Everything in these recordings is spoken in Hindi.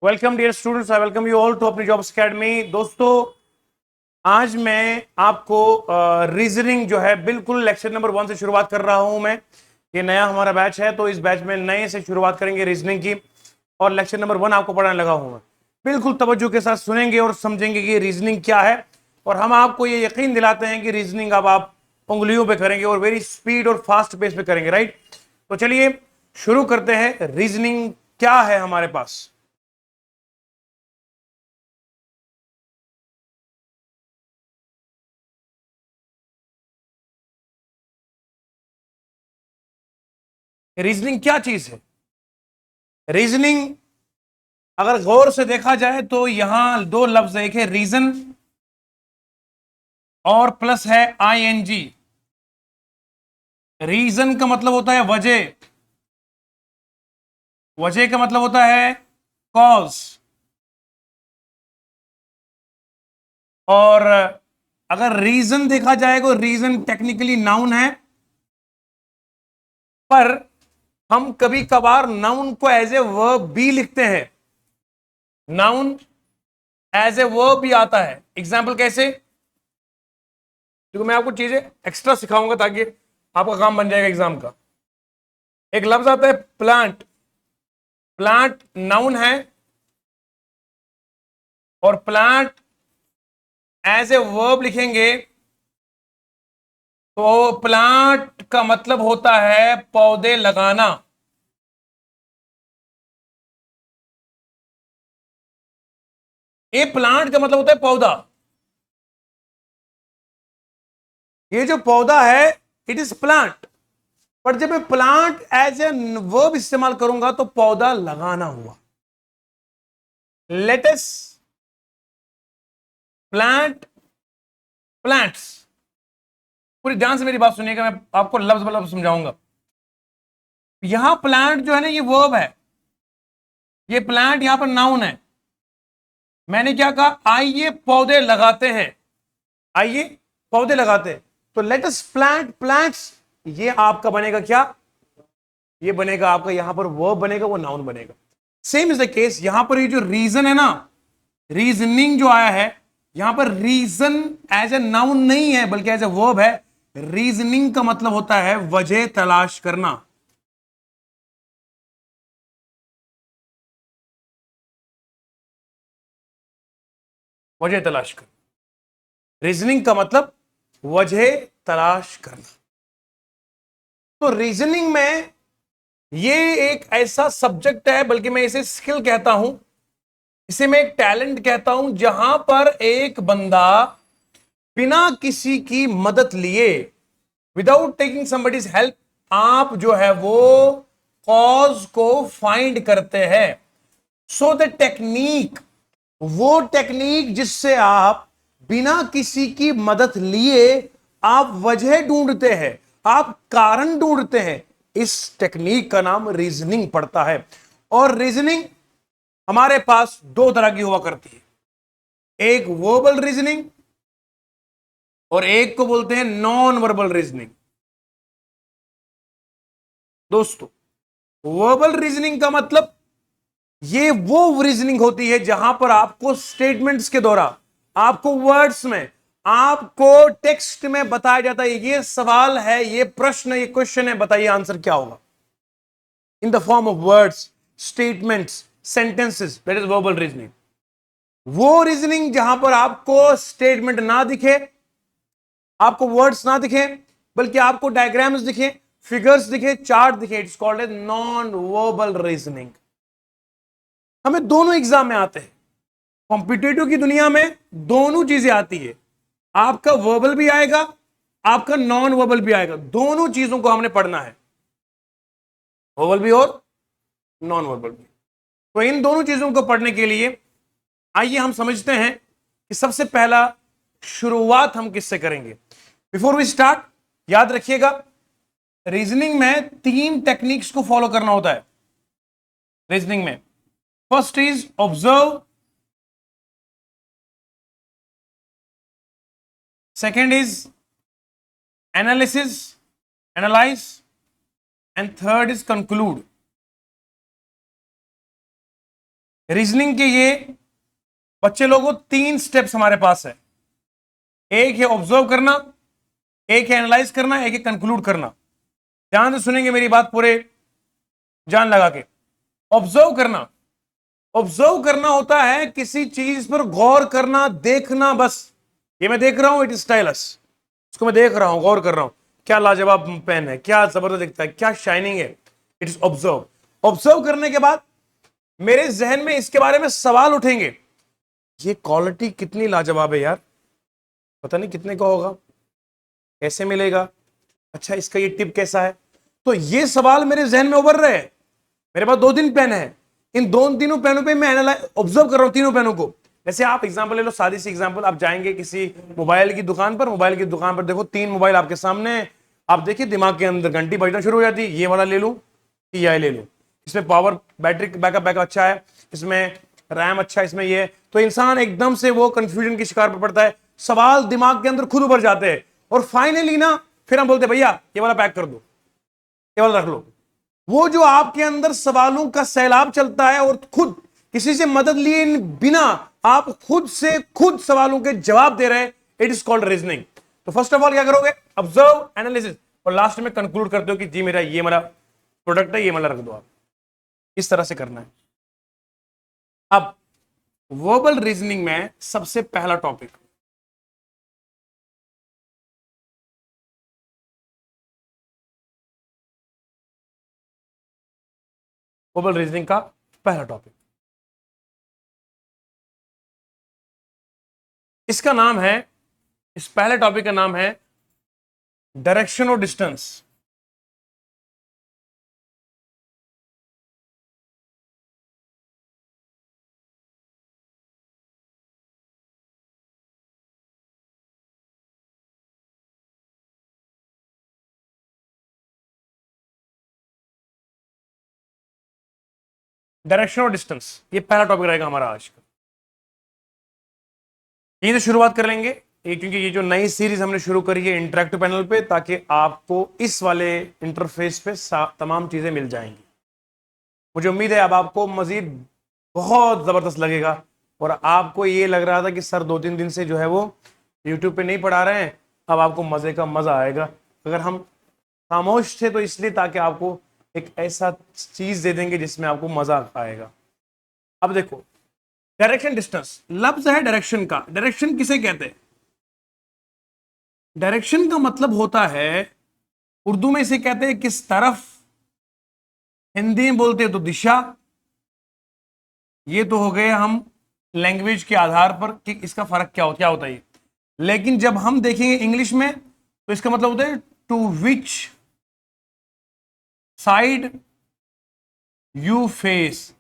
Welcome dear students, I welcome you all to अपनी जॉब्स अकेडमी। दोस्तों, आज मैं आपको रीजनिंग जो है बिल्कुल लेक्चर नंबर 1 से शुरुआत कर रहा हूं। मैं ये नया हमारा बैच है, तो इस बैच में नए से शुरुआत करेंगे रीजनिंग की, और लेक्चर नंबर 1 आपको पढ़ाने लगा हूं मैं। बिल्कुल तवज्जो के साथ सुनेंगे और समझेंगे कि रीजनिंग क्या है, और हम आपको ये यकीन दिलाते हैं कि रीजनिंग अब आप उंगलियों पे करेंगे और वेरी स्पीड और फास्ट पेस पे करेंगे, राइट। तो चलिए शुरू करते हैं। रीजनिंग क्या है हमारे पास? रीजनिंग क्या चीज है? रीजनिंग अगर गौर से देखा जाए तो यहां दो लफ्ज है, एक है रीजन और प्लस है आईएनजी। रीजन का मतलब होता है वजह, वजह का मतलब होता है कॉज, और अगर रीजन देखा जाए तो रीजन टेक्निकली नाउन है, पर हम कभी कभार नाउन को एज ए वर्ब भी लिखते हैं। नाउन एज ए वर्ब भी आता है। एग्जाम्पल कैसे? क्योंकि मैं आपको चीजें एक्स्ट्रा सिखाऊंगा ताकि आपका काम बन जाएगा एग्जाम का। एक लफ्ज आता है प्लांट। प्लांट नाउन है, और प्लांट एज ए वर्ब लिखेंगे तो प्लांट का मतलब होता है पौधे लगाना। ये प्लांट का मतलब होता है पौधा। ये जो पौधा है इट इज प्लांट, पर जब मैं प्लांट एज ए वर्ब इस्तेमाल करूंगा तो पौधा लगाना हुआ। Let's plant plants. पूरी ध्यान से मेरी बात सुनिएगा, मैं आपको लफ्ज ब लफ्ज समझाऊंगा। यहां प्लांट जो है ना, ये वर्ब है। ये प्लांट यहां पर नाउन है। मैंने क्या कहा? आइए पौधे लगाते हैं। आइए पौधे लगाते हैं, तो लेट अस प्लांट प्लांट्स। ये आपका बनेगा क्या? ये बनेगा आपका, यहां पर वर्ब बनेगा, वो नाउन बनेगा। सेम इज द केस यहां पर। ये जो रीजन है ना, रीजनिंग जो आया है यहां पर, रीजन एज ए नाउन नहीं है बल्कि एज ए वर्ब है। रीजनिंग का मतलब होता है वजह तलाश करना। वजह तलाश करना, रीजनिंग का मतलब वजह तलाश करना। तो रीजनिंग में ये एक ऐसा सब्जेक्ट है, बल्कि मैं इसे स्किल कहता हूं, इसे मैं एक टैलेंट कहता हूं, जहां पर एक बंदा बिना किसी की मदद लिए, विदाउट टेकिंग समबडीज हेल्प, आप जो है वो कॉज को फाइंड करते हैं। सो द टेक्निक, वो टेक्निक जिससे आप बिना किसी की मदद लिए आप वजह ढूंढते हैं, आप कारण ढूंढते हैं, इस टेक्निक का नाम रीजनिंग पड़ता है। और रीजनिंग हमारे पास दो तरह की हुआ करती है, एक वर्बल रीजनिंग और एक को बोलते हैं नॉन वर्बल रीजनिंग। दोस्तों, वर्बल रीजनिंग का मतलब ये वो रीजनिंग होती है जहां पर आपको स्टेटमेंट्स के द्वारा, आपको वर्ड्स में, आपको टेक्स्ट में बताया जाता है ये सवाल है, ये प्रश्न, ये क्वेश्चन है, बताइए आंसर क्या होगा। In the form of words, statements, sentences, that is verbal reasoning. वो रीजनिंग जहां पर आपको स्टेटमेंट ना दिखे, आपको वर्ड्स ना दिखे, बल्कि आपको डायग्राम्स दिखे, फिगर्स दिखे, चार्ट दिखे, it's called a non verbal reasoning. हमें दोनों एग्जाम में आते हैं। कॉम्पिटेटिव की दुनिया में दोनों चीजें आती है, आपका वर्बल भी आएगा, आपका नॉन वर्बल भी आएगा। दोनों चीजों को हमने पढ़ना है, वर्बल भी और नॉन वर्बल भी। तो इन दोनों चीजों को पढ़ने के लिए आइए हम समझते हैं कि सबसे पहला शुरुआत हम किससे करेंगे। बिफोर वी स्टार्ट, याद रखिएगा रीजनिंग में तीन टेक्निक्स को फॉलो करना होता है। रीजनिंग में first is observe, second is analysis, analyse, and third is conclude. Reasoning के ये बच्चे लोगों 3 स्टेप्स हमारे पास है। एक है ऑब्जर्व करना, एक है एनालाइज करना, एक है कंक्लूड करना। ध्यान से सुनेंगे मेरी बात पूरे जान लगा के। ऑब्जर्व करना, ऑब्जर्व करना होता है किसी चीज पर गौर करना, देखना। बस ये मैं देख रहा हूं, इट इज स्टाइलस, इसको मैं देख रहा हूं, गौर कर रहा हूं, क्या लाजवाब पेन है, क्या जबरदस्त दिखता है, क्या शाइनिंग है। It is observe. ऑब्जर्व करने के बाद मेरे जहन में इसके बारे में सवाल उठेंगे, ये क्वालिटी कितनी लाजवाब है यार, पता नहीं कितने का होगा, कैसे मिलेगा, अच्छा इसका ये टिप कैसा है। तो ये सवाल मेरे जहन में उभर रहे हैं। मेरे पास 2 3 पेन है, इन तीनों पेनों पे मैं ऑब्जर्व कर रहा हूं, तीनों पेनों को। जैसे आप एग्जांपल ले लो, सादी सी एग्जांपल, आप जाएंगे किसी मोबाइल की दुकान पर, मोबाइल की दुकान पर देखो 3 मोबाइल आपके सामने है। आप देखिए दिमाग के अंदर घंटी बजना शुरू हो जाती है, ये वाला ले लूं कि ये ले लूं, इसमें पावर बैटरी बैकअप अच्छा है, इसमें रैम अच्छा है, इसमें ये है। तो इंसान एकदम से वो कंफ्यूजन की शिकार पर पड़ता है, सवाल दिमाग के अंदर खुद उभर जाते हैं, और फाइनली ना फिर हम बोलते हैं भैया ये वाला पैक कर दो, ये वाला रख लो। वो जो आपके अंदर सवालों का सैलाब चलता है, और खुद किसी से मदद लिए बिना आप खुद से खुद सवालों के जवाब दे रहे हैं, इट इज कॉल्ड रीजनिंग। तो फर्स्ट ऑफ ऑल क्या करोगे, ऑब्जर्व, एनालिसिस, और लास्ट में कंक्लूड करते हो कि जी मेरा ये मेरा प्रोडक्ट है, ये वाला रख दो आप। इस तरह से करना है। अब वर्बल रीजनिंग में सबसे पहला टॉपिक, वर्बल रीजनिंग का पहला टॉपिक, इसका नाम है, इस पहले टॉपिक का नाम है डायरेक्शन और डिस्टेंस। डायरेक्शन और डिस्टेंस, ये पहला टॉपिक रहेगा हमारा आज का। यहीं से शुरुआत कर लेंगे क्योंकि ये जो नई सीरीज हमने शुरू करी है इंटरेक्टिव पैनल पे, ताकि आपको इस वाले इंटरफेस पे तमाम चीजें मिल जाएंगी। मुझे उम्मीद है अब आपको मजीद बहुत जबरदस्त लगेगा, और आपको ये लग रहा था कि सर 2 3 दिन से जो है वो यूट्यूब पे नहीं पढ़ा रहे हैं, अब आपको मजे का मजा आएगा। अगर हम खामोश थे तो इसलिए ताकि आपको एक ऐसा चीज दे देंगे जिसमें आपको मजा आएगा। अब देखो, डायरेक्शन डिस्टेंस लफ्ज है डायरेक्शन का। डायरेक्शन किसे कहते हैं? डायरेक्शन का मतलब होता है, उर्दू में इसे कहते हैं किस तरफ, हिंदी में बोलते हैं तो दिशा। ये तो हो गए हम लैंग्वेज के आधार पर कि इसका फर्क क्या होता है। लेकिन जब हम देखेंगे इंग्लिश में तो इसका मतलब होता है to which side you face,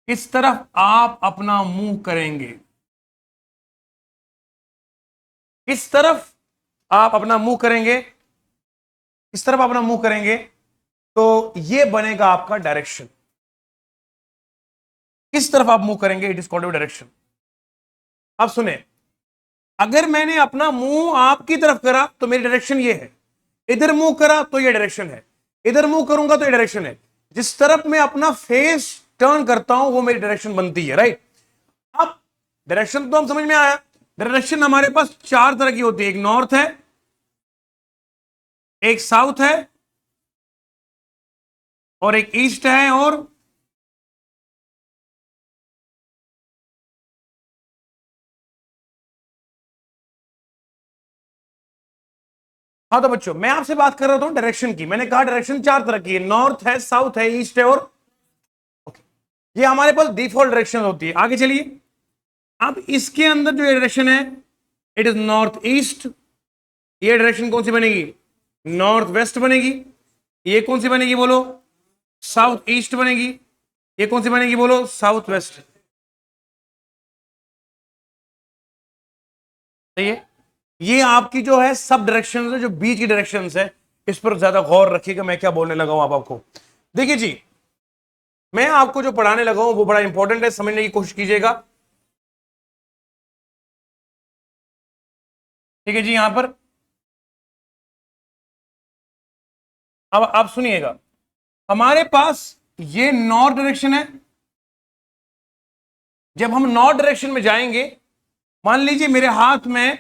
किस तरफ आप अपना मुंह करेंगे, किस तरफ आप अपना मुंह करेंगे, किस तरफ अपना मुंह करेंगे, तो ये बनेगा आपका डायरेक्शन। किस तरफ आप मुंह करेंगे, इट इज कॉल्ड डायरेक्शन। अब सुने, अगर मैंने अपना मुंह आपकी तरफ करा तो मेरी डायरेक्शन ये है, इधर मुंह करा तो ये डायरेक्शन है, इधर मुंह करूंगा तो ये डायरेक्शन है। जिस तरफ मैं अपना फेस टर्न करता हूं वो मेरी डायरेक्शन बनती है, राइट। अब डायरेक्शन तो हम समझ में आया। डायरेक्शन हमारे पास 4 तरह की होती है, एक नॉर्थ है, एक साउथ है, और एक ईस्ट है, और हाँ। तो बच्चों मैं आपसे बात कर रहा हूं डायरेक्शन की। मैंने कहा डायरेक्शन 4 तरह की है, नॉर्थ है, साउथ है, ईस्ट है, और ओके, ये हमारे पास डिफॉल्ट डायरेक्शन होती है। आगे चलिए, अब इसके अंदर जो डायरेक्शन है इट इज नॉर्थ ईस्ट। ये डायरेक्शन कौन सी बनेगी? नॉर्थ वेस्ट बनेगी। ये कौन सी बनेगी बोलो? साउथ ईस्ट बनेगी। ये कौन सी बनेगी बोलो? South west. सही है। ये आपकी जो है सब डायरेक्शन है, जो बीच की डायरेक्शन है, इस पर ज्यादा गौर रखिएगा मैं क्या बोलने लगा हूं आपको। देखिए जी, मैं आपको जो पढ़ाने लगा हूं वो बड़ा इंपॉर्टेंट है, समझने की कोशिश कीजिएगा। ठीक है जी, यहां पर अब आप सुनिएगा, हमारे पास ये नॉर्थ डायरेक्शन है, जब हम नॉर्थ डायरेक्शन में जाएंगे, मान लीजिए मेरे हाथ में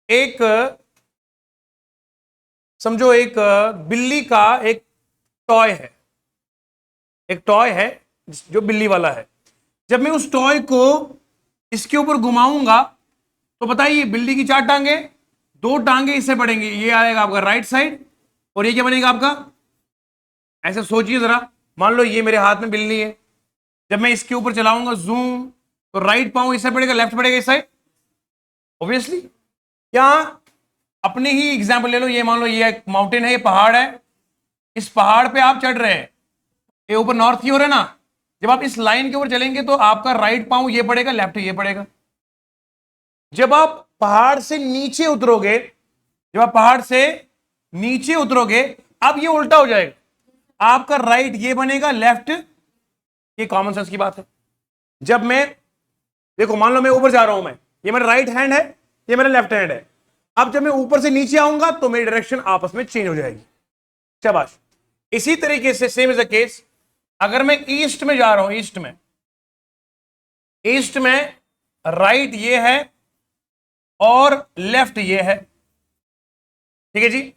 एक, समझो एक बिल्ली का एक टॉय है, एक टॉय है जो बिल्ली वाला है। जब मैं उस टॉय को इसके ऊपर घुमाऊंगा तो बताइए बिल्ली की 4 टांगे, 2 टांगे इससे बढ़ेंगे, ये आएगा आपका राइट साइड और ये क्या बनेगा आपका, ऐसे सोचिए जरा। मान लो ये मेरे हाथ में बिल्ली है, जब मैं इसके ऊपर चलाऊंगा जूम, तो राइट पांव इस साइड पड़ेगा, लेफ्ट पड़ेगा इस साइड, ऑब्वियसली। क्या, अपने ही एग्जाम्पल ले लो, ये मान लो ये एक माउंटेन है, ये पहाड़ है, इस पहाड़ पे आप चढ़ रहे हैं, ये ऊपर नॉर्थ की ओर है ना, जब आप इस लाइन के ऊपर चलेंगे तो आपका राइट पांव ये पड़ेगा, लेफ्ट ये पड़ेगा। जब आप पहाड़ से नीचे उतरोगे, जब आप पहाड़ से नीचे उतरोगे, अब ये उल्टा हो जाएगा, आपका राइट ये बनेगा, लेफ्ट ये, कॉमन सेंस की बात है। जब मैं, देखो मान लो मैं ऊपर जा रहा हूं, मैं, ये मेरा राइट हैंड है, ये मेरा लेफ्ट हैंड है, अब जब मैं ऊपर से नीचे आऊंगा तो मेरी डायरेक्शन आपस में चेंज हो जाएगी। शाबाश। इसी तरीके से सेम इज द केस, अगर मैं ईस्ट में जा रहा हूं, ईस्ट में राइट ये है और लेफ्ट ये है, ठीक है जी,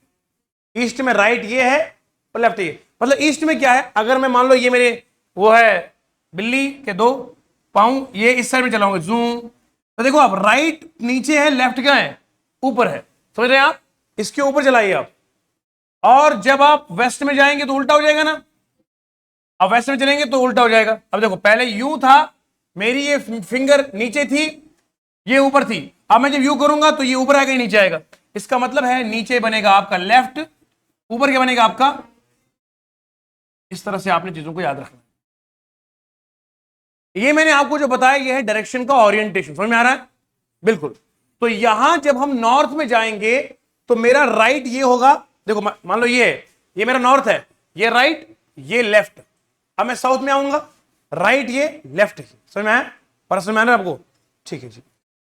ईस्ट में राइट ये है और लेफ्ट ये, मतलब ईस्ट में क्या है, अगर मैं मान लो ये मेरे वो है बिल्ली के 2 पांव, ये इस साइड में चलाऊंगा जूम, तो देखो आप राइट नीचे है, लेफ्ट क्या है, ऊपर है, समझ रहे हैं आप, इसके ऊपर चलाइए आप। और जब आप वेस्ट में जाएंगे तो उल्टा हो जाएगा ना, अब वेस्ट में चलेंगे तो उल्टा हो जाएगा। अब देखो पहले यू था, मेरी ये फिंगर नीचे थी, ये ऊपर थी, अब मैं जब यू करूंगा तो ये ऊपर आएगा, नीचे आएगा, इसका मतलब है नीचे बनेगा आपका लेफ्ट, ऊपर क्या बनेगा आपका। इस तरह से आपने चीजों को याद रखना। ये मैंने आपको जो बताया ये है डायरेक्शन का ओरिएंटेशन, समझ में आ रहा है, बिल्कुल। तो यहां जब हम नॉर्थ में जाएंगे तो मेरा राइट ये होगा, देखो मान लो ये है, ये मेरा नॉर्थ है, ये राइट ये लेफ्ट। अब मैं साउथ में आऊंगा, राइट ये लेफ्ट, समझ में आया, पर समझ में आ रहा है आपको, ठीक है जी।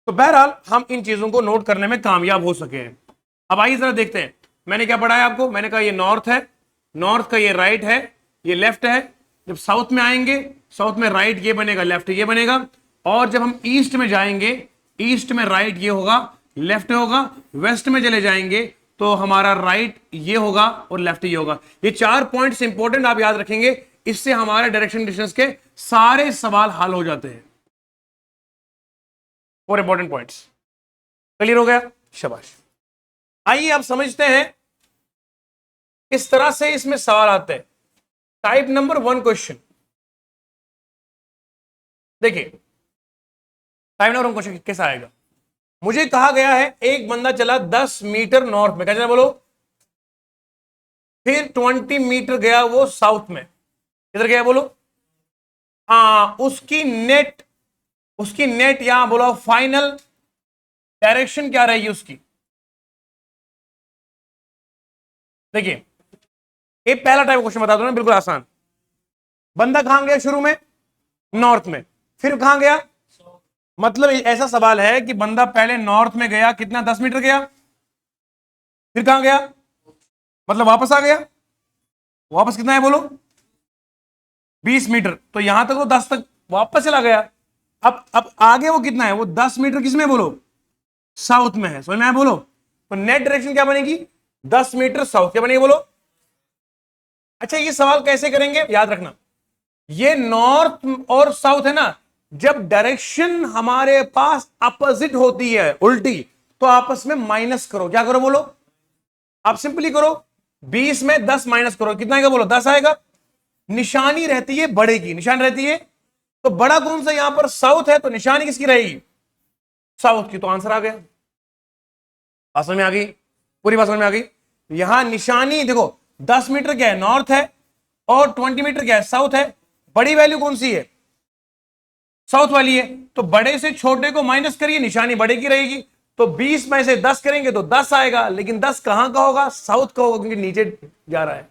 तो बहरहाल हम इन चीजों को नोट करने में कामयाब हो सके हैं। अब आइए जरा देखते हैं, मैंने क्या पढ़ाया आपको, मैंने कहा ये नॉर्थ है, नॉर्थ का ये राइट है, ये लेफ्ट है। जब साउथ में आएंगे, साउथ में राइट ये बनेगा, लेफ्ट ये बनेगा। और जब हम ईस्ट में जाएंगे, ईस्ट में राइट ये होगा, लेफ्ट होगा। वेस्ट में चले जाएंगे तो हमारा राइट ये होगा और लेफ्ट ये होगा। ये 4 पॉइंट्स इंपॉर्टेंट आप याद रखेंगे, इससे हमारे डायरेक्शन डिस्टेंस के सारे सवाल हल हो जाते हैं। और इंपॉर्टेंट पॉइंट्स क्लियर हो गया, शाबाश। आइए आप समझते हैं किस तरह से इसमें सवाल आते हैं। टाइप नंबर 1 क्वेश्चन देखिए, टाइप नंबर 1 क्वेश्चन कैसा आएगा। मुझे कहा गया है एक बंदा चला 10 मीटर नॉर्थ में, क्या चला बोलो, फिर 20 मीटर गया वो साउथ में, किधर गया बोलो, हाँ उसकी नेट यहां बोलो फाइनल डायरेक्शन क्या रहेगी उसकी। देखिए ये पहला टाइप क्वेश्चन बता दो ना, बिल्कुल आसान। बंदा कहां गया शुरू में, नॉर्थ में, फिर कहां गया, मतलब ऐसा सवाल है कि बंदा पहले नॉर्थ में गया, कितना 10 मीटर गया, फिर कहां गया, मतलब वापस आ गया, वापस कितना है बोलो 20 मीटर, तो यहां तक वो 10 तक वापस चला गया। अब आगे वो कितना है, वो 10 मीटर किसमें बोलो, साउथ में है, समझ में आया बोलो। तो नेट डायरेक्शन क्या बनेगी, 10 मीटर साउथ क्या बनेगी बोलो। अच्छा ये सवाल कैसे करेंगे, याद रखना, ये नॉर्थ और साउथ है ना, जब डायरेक्शन हमारे पास अपोजिट होती है, उल्टी, तो आपस में माइनस करो, क्या करो बोलो, आप सिंपली करो, 20 में 10 माइनस करो, कितना आएगा बोलो, 10 आएगा। निशानी रहती है बड़े की, निशानी रहती है, तो बड़ा कौन सा यहां पर साउथ है, तो निशानी किसकी रहेगी, साउथ की, तो आंसर आ गया। बात समझ में आ गई, पूरी बात समझ में आ गई। यहां निशानी देखो 10 मीटर क्या है, नॉर्थ है, और 20 मीटर क्या है, साउथ है। बड़ी वैल्यू कौन सी है, साउथ वाली है, तो बड़े से छोटे को माइनस करिए, निशानी बड़े की रहेगी। तो 20 में से 10 करेंगे तो 10 आएगा, लेकिन 10 कहां का होगा, साउथ का होगा, क्योंकि नीचे जा रहा है।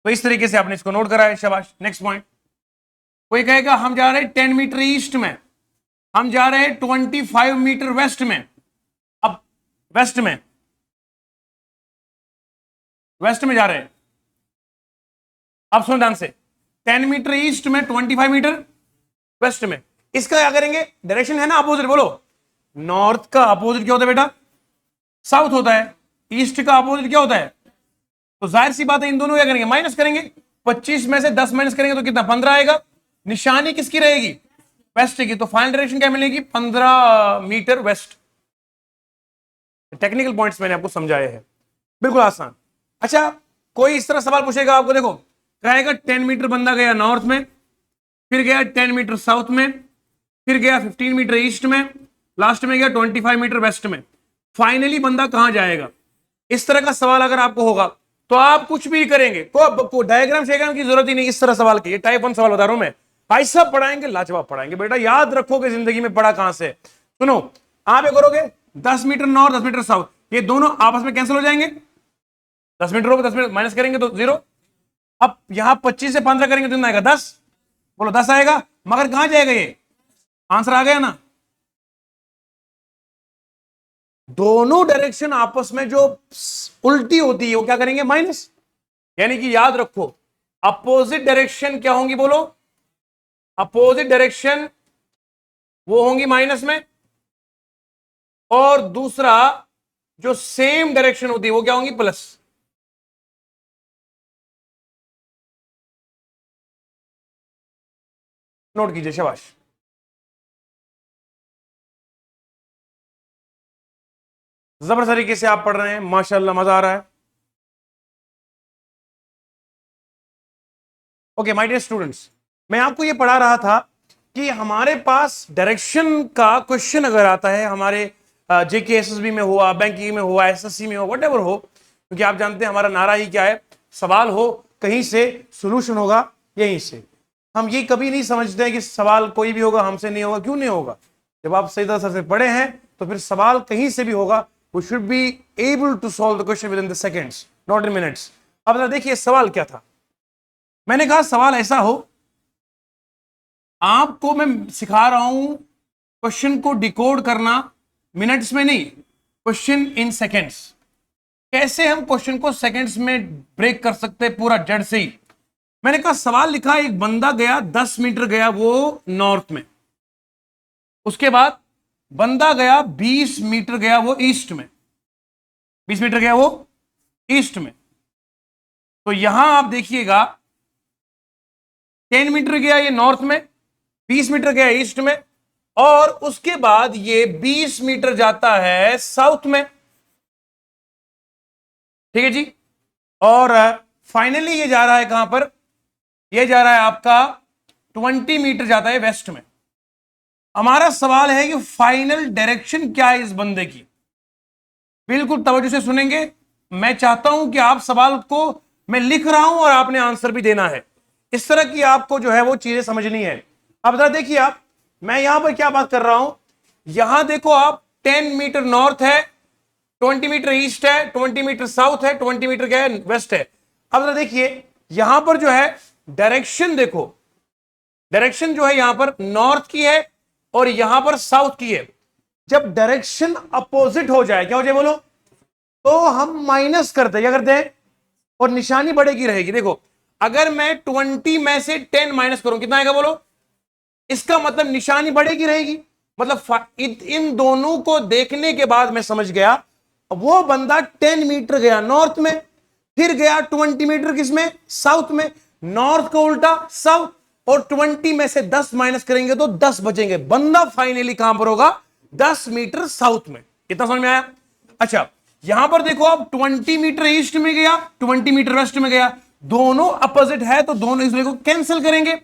तो इस तरीके से आपने इसको नोट करा है, शाबाश। नेक्स्ट पॉइंट, कोई कहेगा हम जा रहे हैं 10 मीटर ईस्ट में, हम जा रहे हैं 25 मीटर वेस्ट में। अब वेस्ट में जा रहे हैं, अब सुनो ध्यान से, 10 मीटर ईस्ट में, 25 मीटर वेस्ट में। इसका क्या करेंगे, डायरेक्शन है ना अपोजिट, बोलो नॉर्थ का अपोजिट क्या होता है बेटा, साउथ होता है, ईस्ट का अपोजिट क्या होता है, तो जाहिर सी बात है इन दोनों क्या करेंगे, माइनस करेंगे। 25 में से 10 माइनस करेंगे तो कितना, 15 आएगा। निशानी किसकी रहेगी, वेस्ट की, तो फाइनल डायरेक्शन क्या मिलेगी, 15 मीटर वेस्ट। टेक्निकल पॉइंट्स मैंने आपको समझाए हैं, बिल्कुल आसान। अच्छा, कोई इस तरह सवाल पूछेगा आपको, देखो कहेगा 10 मीटर बंदा गया नॉर्थ में, फिर गया 10 मीटर साउथ में, फिर गया 15 मीटर ईस्ट में, लास्ट में गया 25 मीटर वेस्ट में, फाइनली बंदा कहां जाएगा। इस तरह का सवाल अगर आपको होगा तो आप कुछ भी करेंगे, को डायग्राम शेग्राम की जरूरत ही नहीं। इस तरह सवाल की, टाइप 1 सवाल बता रहा हूं मैं, भाई साहब पढ़ाएंगे लाजवाब पढ़ाएंगे बेटा, याद रखोगे जिंदगी में पढ़ा कहां से। सुनो, आप ये करोगे 10 मीटर नॉर्थ 10 मीटर साउथ, ये दोनों आपस में कैंसिल हो जाएंगे, 10 मीटर होगा 10 मीटर माइनस करेंगे तो 0। अब यहां 25 से 15 करेंगे तो कितना आएगा, 10, बोलो 10 आएगा, मगर कहां जाएगा, ये आंसर आ गया ना। दोनों डायरेक्शन आपस में जो उल्टी होती है वो क्या करेंगे, माइनस। यानी कि याद रखो, अपोजिट डायरेक्शन क्या होंगी, बोलो अपोजिट डायरेक्शन वो होंगी माइनस में, और दूसरा जो सेम डायरेक्शन होती है वो क्या होंगी, प्लस। नोट कीजिए, शाबाश। जबरदस्त तरीके से आप पढ़ रहे हैं, माशाल्लाह, मजा आ रहा है। ओके माय डियर स्टूडेंट्स, मैं आपको यह पढ़ा रहा था कि हमारे पास डायरेक्शन का क्वेश्चन अगर आता है, हमारे जेके एसएसबी में हुआ, बैंकिंग में हुआ, एसएससी में हो, व्हाटएवर हो, क्योंकि आप जानते हैं हमारा नारा ही क्या है, सवाल हो कहीं से, सॉल्यूशन होगा यहीं से। हम ये कभी नहीं समझते हैं कि सवाल कोई भी होगा हमसे नहीं होगा, क्यों नहीं होगा। जब आप सही तरह से पढ़े हैं तो फिर सवाल कहीं से भी होगा। We should be able to solve the question within the seconds, not in minutes. अब देखिए सवाल क्या था, मैंने कहा सवाल ऐसा हो, आपको मैं सिखा रहा हूं क्वेश्चन को डिकोड करना मिनट्स में नहीं, क्वेश्चन इन सेकंड्स। कैसे हम क्वेश्चन को सेकंड्स में ब्रेक कर सकते हैं पूरा जड़ से ही। मैंने कहा सवाल लिखा, एक बंदा गया 10 मीटर गया वो नॉर्थ में, उसके बाद बंदा गया 20 मीटर गया वो ईस्ट में, 20 मीटर गया वो ईस्ट में। तो यहां आप देखिएगा 10 मीटर गया ये नॉर्थ में, 20 मीटर गया ईस्ट में, और उसके बाद ये 20 मीटर जाता है साउथ में, ठीक है जी। और फाइनली ये जा रहा है कहां पर, ये जा रहा है आपका 20 मीटर जाता है वेस्ट में। हमारा सवाल है कि फाइनल डायरेक्शन क्या है इस बंदे की। बिल्कुल तवज्जो से सुनेंगे, मैं चाहता हूं कि आप सवाल को मैं लिख रहा हूं और आपने आंसर भी देना है, इस तरह की आपको जो है वो चीजें समझनी है। अब जरा देखिए आप, मैं यहां पर क्या बात कर रहा हूं, यहां देखो आप 10 मीटर नॉर्थ है, 20 मीटर ईस्ट है, 20 मीटर साउथ है, 20 मीटर क्या है, वेस्ट है। अब जरा देखिए यहां पर जो है डायरेक्शन, देखो डायरेक्शन जो है यहां पर नॉर्थ की है और यहां पर साउथ की है। जब डायरेक्शन अपोजिट हो जाए, क्या हो जाए बोलो, तो हम माइनस करते हैं, क्या करते हैं, और निशानी बढ़ेगी रहेगी। देखो अगर मैं 20 में से 10 माइनस करूं कितना आएगा बोलो, इसका मतलब निशानी बढ़ेगी रहेगी। मतलब इन दोनों को देखने के बाद मैं समझ गया, वो बंदा 10 मीटर गया नॉर्थ में, फिर गया 20 मीटर किसमें, साउथ में। नॉर्थ का उल्टा साउथ, और 20 में से 10 माइनस करेंगे तो 10 बचेंगे। बंदा फाइनली कहां पर होगा, 10 मीटर साउथ में। कितना समझ में आया। अच्छा यहां पर देखो आप 20 मीटर ईस्ट में गया, 20 मीटर वेस्ट में गया, दोनों अपोजिट है तो दोनों इसमें को कैंसिल करेंगे।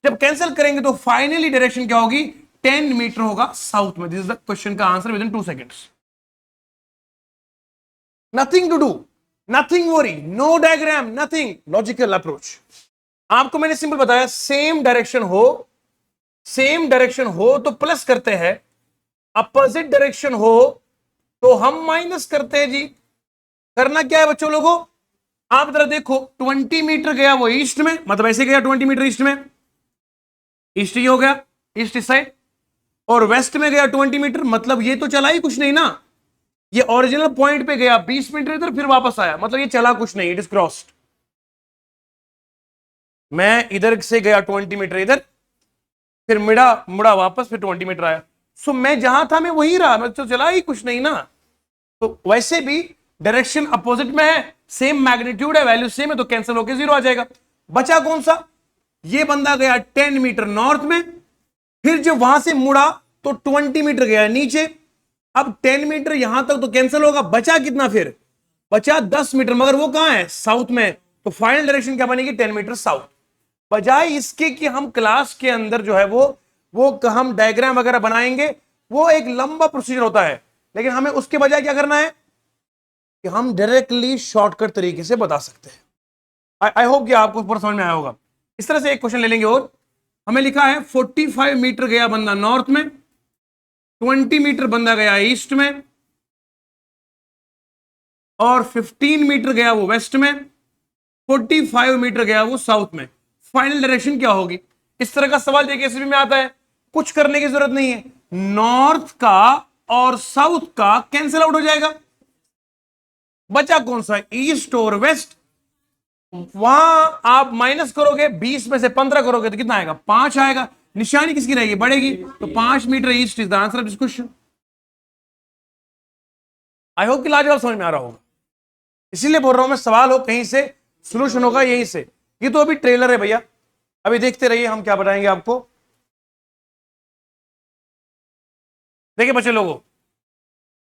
जब कैंसिल करेंगे तो फाइनली डायरेक्शन क्या होगी, 10 मीटर होगा साउथ में। दिस इज द क्वेश्चन का answer within 2 seconds. Nothing to do, nothing worry, no diagram, nothing, logical approach. आपको मैंने सिंपल बताया, सेम डायरेक्शन हो, सेम डायरेक्शन हो तो प्लस करते हैं, अपोजिट डायरेक्शन हो तो हम माइनस करते हैं जी। करना क्या है बच्चों लोगों, आप जरा देखो 20 मीटर गया वो ईस्ट में, मतलब ऐसे गया 20 मीटर ईस्ट में, ईस्ट ही हो गया, ईस्ट इस साइड, और वेस्ट में गया 20 मीटर, मतलब ये तो चला ही कुछ नहीं ना, ये ओरिजिनल पॉइंट पे गया 20 मीटर इधर, फिर वापस आया, मतलब ये चला कुछ नहीं, इट इज क्रॉस्ड। मैं इधर से गया 20 मीटर इधर, फिर मुड़ा मुड़ा वापस, फिर 20 मीटर आया। सो मैं जहां था मैं वहीं रहा, मैं तो चला ही कुछ नहीं ना। तो वैसे भी डायरेक्शन अपोजिट में है, सेम मैग्नीट्यूड है, वैल्यू सेम है, तो कैंसिल होकर 0 आ जाएगा। बचा कौन सा? ये बंदा गया 10 मीटर नॉर्थ में, फिर जब वहां से मुड़ा तो 20 मीटर गया नीचे। अब 10 मीटर यहां तक तो कैंसिल होगा, बचा कितना? फिर बचा 10 मीटर, मगर वो कहां है? साउथ में। तो फाइनल डायरेक्शन क्या बनेगी? 10 मीटर साउथ। बजाय इसके कि हम क्लास के अंदर जो है वो हम डायग्राम वगैरह बनाएंगे, वो एक लंबा प्रोसीजर होता है, लेकिन हमें उसके बजाय क्या करना है कि हम डायरेक्टली शॉर्टकट तरीके से बता सकते हैं। आई होप कि आपको ऊपर समझ में आया होगा। इस तरह से एक क्वेश्चन ले लेंगे और हमें लिखा है 45 मीटर गया बंदा नॉर्थ में, 20 मीटर बंदा गया ईस्ट में, और 15 मीटर गया वो वेस्ट में, 45 मीटर गया वो साउथ में। फाइनल डायरेक्शन क्या होगी? इस तरह का सवाल देखिए एसएसबी में आता है, कुछ करने की जरूरत नहीं है, नॉर्थ का और साउथ का कैंसिल आउट हो जाएगा, बचा कौन सा? ईस्ट और वेस्ट। वहां आप माइनस करोगे, 20 में से 15 करोगे तो कितना आएगा? 5 आएगा। निशानी किसकी रहेगी? बढ़ेगी। तो 5 metre east is the answer of this question. I hope कि लाजवाब समझ में आ रहा होगा। इसीलिए बोल रहा हूं मैं, सवाल हो कहीं से, सोल्यूशन होगा यहीं से। ये तो अभी ट्रेलर है भैया, अभी देखते रहिए हम क्या बताएंगे आपको। देखिए बच्चे लोगों,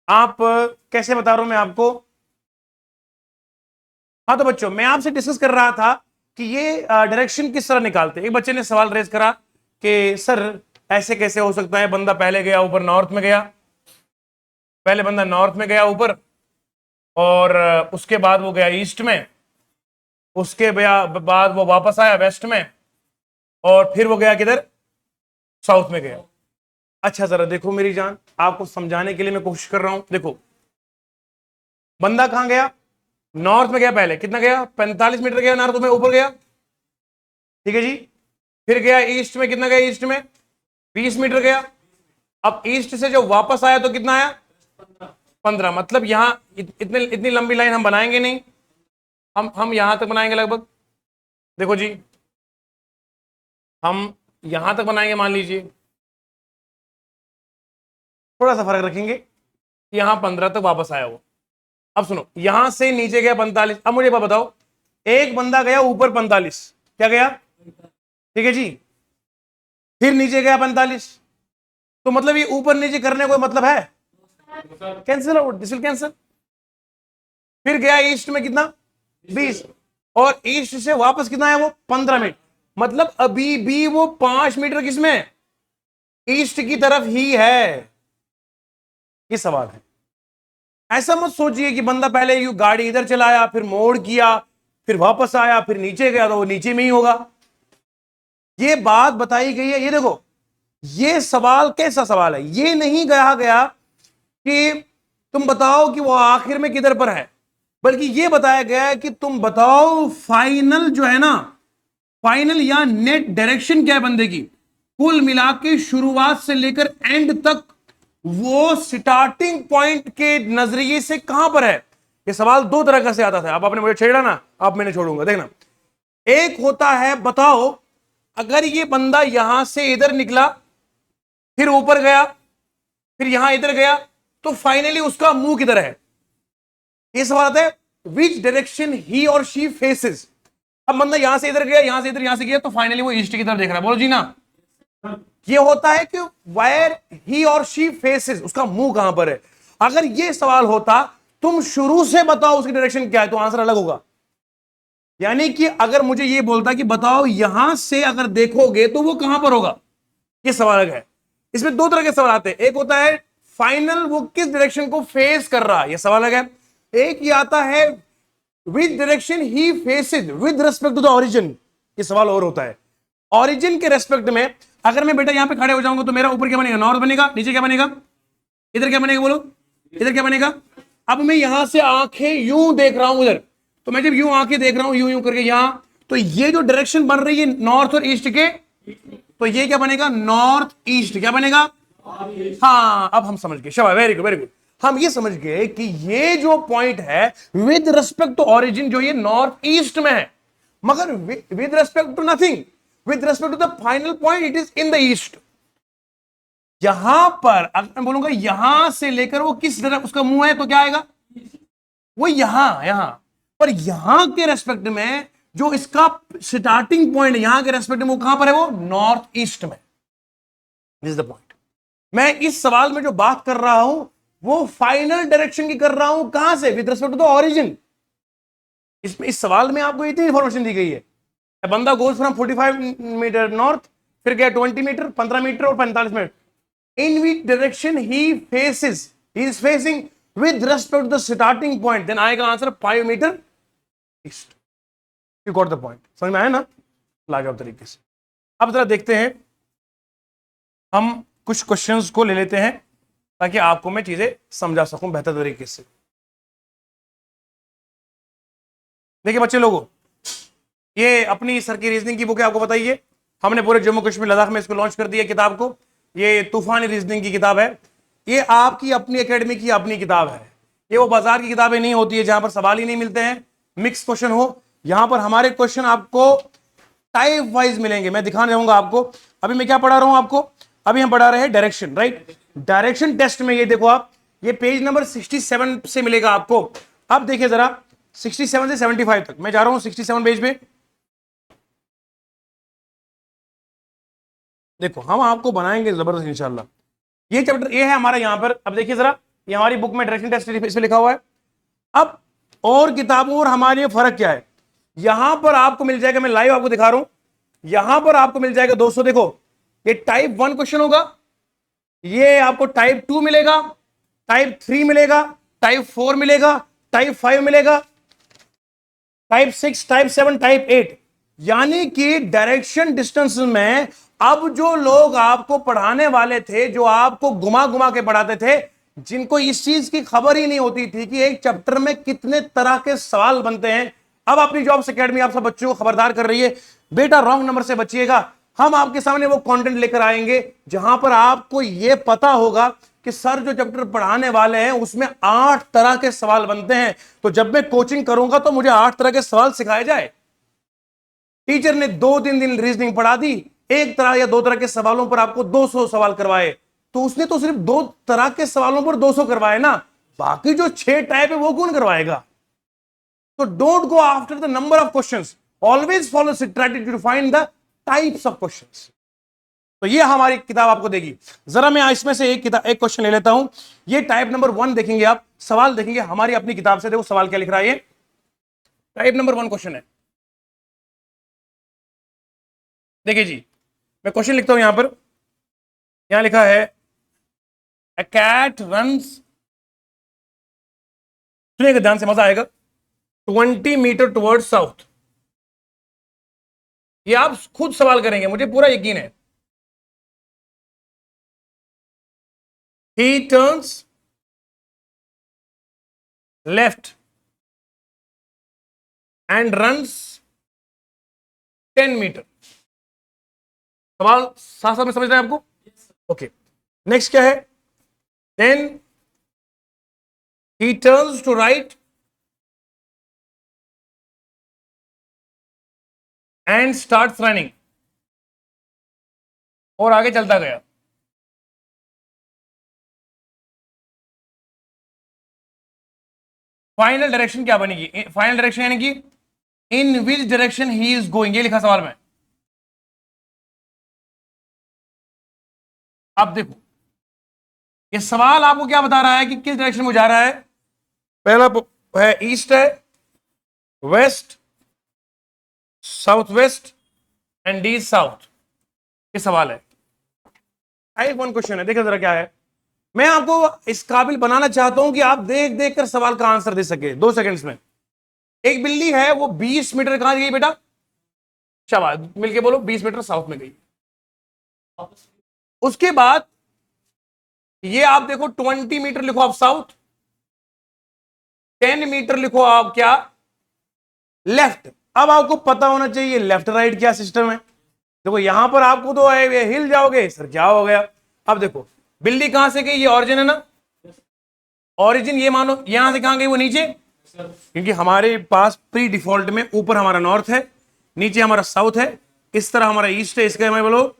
आप कैसे बता रहा हूं मैं आपको। हाँ तो बच्चों, मैं आपसे डिस्कस कर रहा था कि ये डायरेक्शन किस तरह निकालते हैं। एक बच्चे ने सवाल रेज करा कि सर ऐसे कैसे हो सकता है, बंदा पहले गया ऊपर नॉर्थ में गया, पहले बंदा नॉर्थ में गया ऊपर, और उसके बाद वो गया ईस्ट में, उसके बाद वो वापस आया वेस्ट में, और फिर वो गया किधर? साउथ में गया। अच्छा जरा देखो मेरी जान, आपको समझाने के लिए मैं कोशिश कर रहा हूं। देखो, बंदा कहां गया? नॉर्थ में गया। पहले कितना गया? 45 मीटर गया नॉर्थ में, ऊपर गया, ठीक है जी। फिर गया ईस्ट में, कितना गया ईस्ट में? 20 मीटर गया। अब ईस्ट से जो वापस आया तो कितना आया? 15। मतलब यहां इतनी लंबी लाइन हम बनाएंगे नहीं, हम यहां तक बनाएंगे लगभग। देखो जी, हम यहां तक बनाएंगे, मान लीजिए थोड़ा सा फर्क रखेंगे, यहां 15 तक वापस आया वो। अब सुनो, यहां से नीचे गया 45। अब मुझे बताओ, एक बंदा गया ऊपर 45, क्या गया? ठीक है जी। फिर नीचे गया 45, तो मतलब ये ऊपर नीचे करने कोई मतलब है? Cancel out, this will cancel. फिर गया ईस्ट में, कितना? 20, और ईस्ट से वापस कितना है वो? 15 मीटर। मतलब अभी भी वो 5 मीटर किसमें? ईस्ट की तरफ ही है। ये सवाल है। ऐसा मत सोचिए कि बंदा पहले यू गाड़ी इधर चलाया, फिर मोड़ किया, फिर वापस आया, फिर नीचे गया तो वो नीचे में ही होगा। ये बात बताई गई है। ये देखो, ये सवाल कैसा सवाल है? ये नहीं कहा गया कि तुम बताओ कि वो आखिर में किधर पर है, बल्कि ये बताया गया है कि तुम बताओ फाइनल जो है ना, फाइनल या नेट डायरेक्शन क्या है बंदे की, कुल मिला के शुरुआत से लेकर एंड तक वो स्टार्टिंग पॉइंट के नजरिए से कहां पर है। ये सवाल दो तरह का से आता था। अब आपने मुझे छेड़ा ना, अब मैंने छोड़ूंगा। देखना, एक होता है बताओ अगर ये बंदा यहां से इधर निकला, फिर ऊपर गया, फिर यहां इधर गया, तो फाइनली उसका मुंह किधर है। ये सवाल आता है विच डायरेक्शन ही और शी फेसेस। अब बंदा यहां से इधर गया, यहां से इधर, यहां से गया, तो फाइनली वो ईस्ट की तरफ देख रहा है। बोलो जी ना। ये होता है कि वायर ही और शी फेसेस, उसका मुंह कहां पर है। अगर ये सवाल होता तुम शुरू से बताओ उसकी डायरेक्शन क्या है, तो आंसर अलग होगा। यानी कि अगर मुझे ये बोलता कि बताओ यहां से अगर देखोगे तो वो कहां पर होगा, ये सवाल अलग है। इसमें दो तरह के सवाल आते हैं। एक होता है फाइनल वो किस डायरेक्शन को फेस कर रहा है, यह सवाल अलग है। एक ये आता है which direction he faces with respect to the origin, ये सवाल और होता है। ओरिजिन के रेस्पेक्ट में अगर मैं बेटा यहां पे खड़े हो जाऊंगा तो मेरा ऊपर क्या बनेगा? नॉर्थ बनेगा। नीचे क्या बनेगा? इधर क्या बनेगा? बोलो, इधर क्या बनेगा? अब मैं यहां से आंखें यूं देख रहा हूं उधर, तो मैं जब यूं आंखें देख रहा हूं यूं यूं करके यहां, तो ये जो डायरेक्शन बन रही है नॉर्थ और ईस्ट के, तो ये क्या बनेगा? North east. क्या बनेगा? हाँ, अब हम समझ गए। शाबाश, वेरी गुड वेरी गुड। हम ये समझ गए कि ये जो पॉइंट है विद रिस्पेक्ट टू ओरिजिन, जो ये नॉर्थ ईस्ट में है, मगर with respect to nothing, with respect to the final point it is in the east. यहां पर अगर मैं बोलूंगा यहां से लेकर वो किस तरफ उसका मुंह है तो क्या आएगा, वो यहां पर यहां के रेस्पेक्ट में जो इसका स्टार्टिंग पॉइंट यहां के रेस्पेक्ट में वो कहां पर है, वो नॉर्थ ईस्ट में। This is the point. मैं इस सवाल में जो बात कर रहा हूं वो फाइनल डायरेक्शन की कर रहा हूं, कहां से, with respect to the origin. इसमें इस सवाल में आपको इतनी इंफॉर्मेशन दी गई है, बंदा गोज फ्रॉम 45 मीटर नॉर्थ, फिर गया 20 मीटर, 15 मीटर और 45 metre, in which direction he faces, he is facing with respect to the starting point, then आएगा answer 5 metre east. You got the point, समझ में आया ना, लाजवाब तरीके से। अब जरा देखते हैं, हम कुछ क्वेश्चंस को ले लेते हैं ताकि आपको मैं चीजें समझा सकूं बेहतर तरीके से। देखिए बच्चे लोगों, ये अपनी सर की रीजनिंग की बुक है, आपको बताइए हमने पूरे जम्मू कश्मीर लद्दाख में इसको लॉन्च कर दिया किताब को। ये तूफानी रीजनिंग की किताब है, ये आपकी अपनी एकेडमी की अपनी किताब है। ये वो बाजार की किताबें नहीं होती है जहां पर सवाल ही नहीं मिलते हैं, मिक्स क्वेश्चन हो। यहां पर हमारे क्वेश्चन आपको टाइप वाइज मिलेंगे, मैं दिखाने जाऊंगा आपको। अभी मैं क्या पढ़ा रहा हूं आपको, अभी हम पढ़ा रहे हैं डायरेक्शन, राइट। डायरेक्शन टेस्ट में ये देखो आप, ये पेज नंबर 67 से मिलेगा आपको। अब देखिए जरा 67 से 75 तक मैं जा रहा हूं, 67 पेज पे देखो, हम आपको बनाएंगे जबरदस्त इंशाल्लाह। ये चैप्टर ये है हमारा यहां पर। अब देखिए जरा, ये हमारी बुक में डायरेक्शन टेस्ट इस पे लिखा हुआ है। अब और किताबों और हमारे लिए फर्क क्या है, यहां पर आपको मिल जाएगा, मैं लाइव आपको दिखा रहा हूं, यहां पर आपको मिल जाएगा दोस्तों, देखो ये टाइप 1 क्वेश्चन होगा, ये आपको टाइप 2 मिलेगा, टाइप 3 मिलेगा, टाइप 4 मिलेगा, टाइप 5 मिलेगा, टाइप 6, टाइप 7, टाइप 8। यानी कि डायरेक्शन डिस्टेंस में अब जो लोग आपको पढ़ाने वाले थे, जो आपको घुमा घुमा के पढ़ाते थे, जिनको इस चीज की खबर ही नहीं होती थी कि एक चैप्टर में कितने तरह के सवाल बनते हैं, अब अपनी जॉब्स एकेडमी आप सब बच्चों को खबरदार कर रही है, बेटा रॉन्ग नंबर से बचिएगा। हम आपके सामने वो कंटेंट लेकर आएंगे जहां पर आपको यह पता होगा कि सर जो चैप्टर पढ़ाने वाले हैं उसमें 8 तरह के सवाल बनते हैं। तो जब मैं कोचिंग करूंगा तो मुझे 8 तरह के सवाल सिखाए जाए। टीचर ने 2-3 दिन रीजनिंग पढ़ा दी, एक तरह या 2 तरह के सवालों पर आपको 200 सवाल करवाए, तो उसने तो सिर्फ 2 तरह के सवालों पर 200 करवाए ना, बाकी जो 6 टाइप है वो कौन करवाएगा। तो don't go after the number of questions, always follow strategy to find the types of questions. तो ये हमारी किताब आपको देगी। जरा मैं इसमें से एक क्वेश्चन ले लेता हूं। ये टाइप नंबर 1 देखेंगे आप, सवाल देखेंगे हमारी अपनी किताब से। देखो सवाल क्या लिख रहा है, ये टाइप नंबर 1 क्वेश्चन है। देखिए जी, मैं क्वेश्चन लिखता हूं यहां पर, यहां लिखा है ए कैट रन्स, सुनिएगा ध्यान से, मजा आएगा, 20 मीटर टुवर्ड साउथ। ये आप खुद सवाल करेंगे, मुझे पूरा यकीन है। He turns left and runs 10 metre. सवाल साथ साथ में समझ रहे हैं आपको? ओके, नेक्स्ट क्या है, then he turns to right and starts running, और आगे चलता गया। फाइनल डायरेक्शन क्या बनेगी, फाइनल डायरेक्शन यानी कि in which direction he is going, ये लिखा सवाल में। अब देखो ये सवाल आपको क्या बता रहा है कि किस डायरेक्शन में जा रहा है। पहला है ईस्ट है, west, south west and the south, ये सवाल है। टाइप 1 क्वेश्चन है, देखो जरा क्या है। मैं आपको इस काबिल बनाना चाहता हूं कि आप देख देख कर सवाल का आंसर दे सके 2 सेकंड्स में। एक बिल्ली है, वो 20 मीटर कहां गई बेटा, शाबाश, मिलके बोलो 20 मीटर साउथ में गई। उसके बाद ये आप देखो 20 मीटर लिखो आप साउथ, 10 मीटर लिखो आप क्या, लेफ्ट। अब आपको पता होना चाहिए लेफ्ट राइट क्या सिस्टम है। देखो यहां पर आपको तो हिल जाओगे, सर क्या हो गया। अब देखो बिल्ली कहां से गई, ये ऑरिजिन है ना, ऑरिजिन ये मानो यहां से कहां गई, वो नीचे, क्योंकि हमारे पास प्री डिफॉल्ट में ऊपर हमारा नॉर्थ है, नीचे हमारा साउथ है, इस तरह हमारा ईस्ट है, इसका मैं बोलो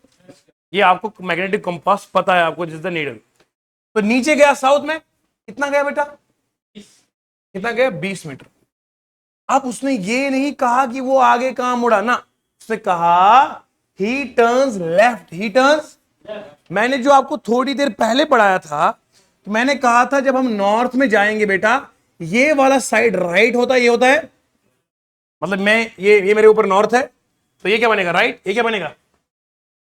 ये आपको मैग्नेटिक कंपास पता है आपको, जिस द नीडल। तो नीचे गया साउथ में, कितना गया बेटा, कितना गया, 20 मीटर। अब उसने ये नहीं कहा कि वो आगे कहां मुड़ा ना, उसने कहा ही टर्न्स लेफ्ट, ही टर्न्स। मैंने जो आपको थोड़ी देर पहले पढ़ाया था, तो मैंने कहा था जब हम नॉर्थ में जाएंगे बेटा, ये वाला साइड राइट होता है, ये होता है, मतलब मैं ये मेरे ऊपर नॉर्थ है, तो ये क्या बनेगा, राइट, ये क्या बनेगा।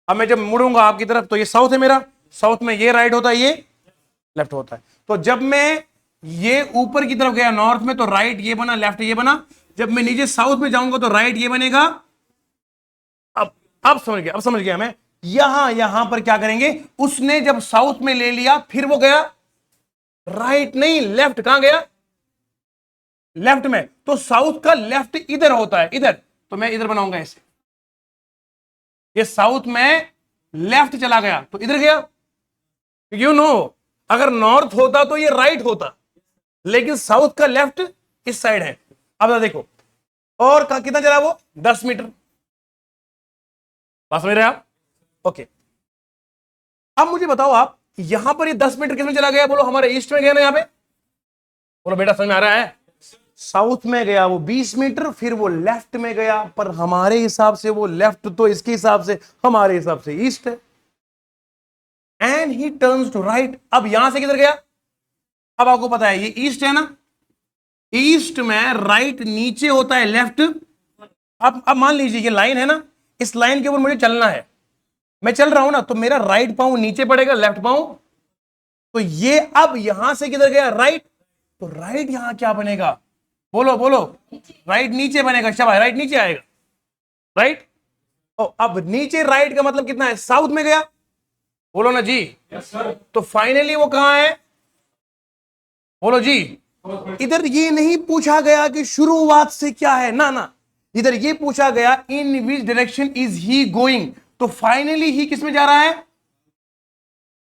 अब मैं जब मुड़ूंगा आपकी तरफ तो ये साउथ है मेरा, साउथ में ये राइट होता है, ये लेफ्ट होता है। तो जब मैं ये ऊपर की तरफ गया नॉर्थ में, तो राइट ये बना, लेफ्ट ये बना। जब मैं नीचे साउथ में जाऊंगा तो राइट ये बनेगा। अब समझ गया मैं। यहां पर क्या करेंगे, उसने जब साउथ में ले लिया, फिर वो गया राइट नहीं लेफ्ट, कहां गया, लेफ्ट में। तो साउथ का लेफ्ट इधर होता है, इधर, तो मैं इधर बनाऊंगा ऐसे। ये साउथ में लेफ्ट चला गया तो इधर गया, अगर नॉर्थ होता तो ये राइट होता, लेकिन साउथ का लेफ्ट इस साइड है। अब देखो, और कितना चला वो, 10 मीटर। बात समझ रहे आप, ओके। अब मुझे बताओ आप, यहां पर ये 10 मीटर किसमें चला गया, बोलो हमारे ईस्ट में गया ना, यहां पे बोलो बेटा, समझ में आ रहा है। साउथ में गया वो 20 मीटर, फिर वो लेफ्ट में गया, पर हमारे हिसाब से वो लेफ्ट तो इसके हिसाब से, हमारे हिसाब से ईस्ट है। And he turns to right. अब यहां से किधर गया, अब आपको पता है ये ईस्ट है ना, ईस्ट में राइट नीचे होता है, लेफ्ट। अब मान लीजिए ये लाइन है ना, इस लाइन के ऊपर मुझे चलना है, मैं चल रहा हूं ना, तो मेरा राइट पांव नीचे पड़ेगा, लेफ्ट पांव, तो ये अब यहां से किधर गया, राइट। तो राइट यहां क्या बनेगा, बोलो बोलो, राइट नीचे बनेगा, शाबाश, राइट नीचे आएगा, राइट। अब नीचे राइट का मतलब कितना है, साउथ में गया, बोलो ना जी। तो फाइनली वो कहां है, बोलो जी। इधर ये नहीं पूछा गया कि शुरुआत से क्या है, ना ना, इधर ये पूछा गया in which direction is he going. तो फाइनली ही किस में जा रहा है,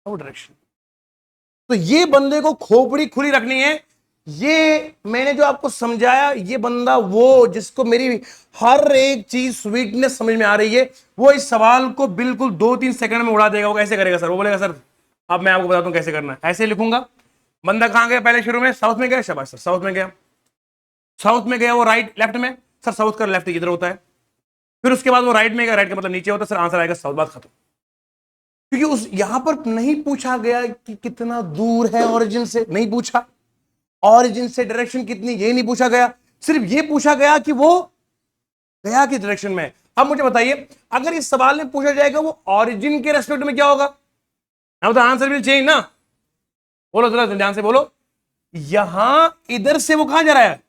डायरेक्शन। तो ये बंदे को खोपड़ी खुली रखनी है। ये मैंने जो आपको समझाया, ये बंदा वो जिसको मेरी हर एक चीज स्वीटनेस समझ में आ रही है, वो इस सवाल को बिल्कुल 2-3 सेकंड में उड़ा देगा। वो कैसे करेगा सर, वो बोलेगा सर अब मैं आपको बताता हूं कैसे करना है, ऐसे लिखूंगा। बंदा कहां गया, पहले शुरू में साउथ में गया, शाबाश सर, साउथ में गया, साउथ में गया वो राइट लेफ्ट में, सर साउथ का लेफ्ट इधर होता है। फिर उसके बाद वो राइट में गया, राइट का मतलब नीचे होता है, सर आंसर आएगा साउथ, बात खत्म। क्योंकि उस यहां पर नहीं पूछा गया कि कितना दूर है ओरिजिन से, नहीं पूछा, ऑरिजिन से डायरेक्शन कितनी, ये नहीं पूछा गया, सिर्फ ये पूछा गया कि वो गया किस डायरेक्शन में। अब मुझे बताइए, अगर इस सवाल में पूछा जाएगा वो ऑरिजिन के रेस्पेक्ट में क्या होगा, तो आंसर विल चेंज ना। बोलो जरा ध्यान से बोलो, यहां इधर से वो कहां जा रहा है,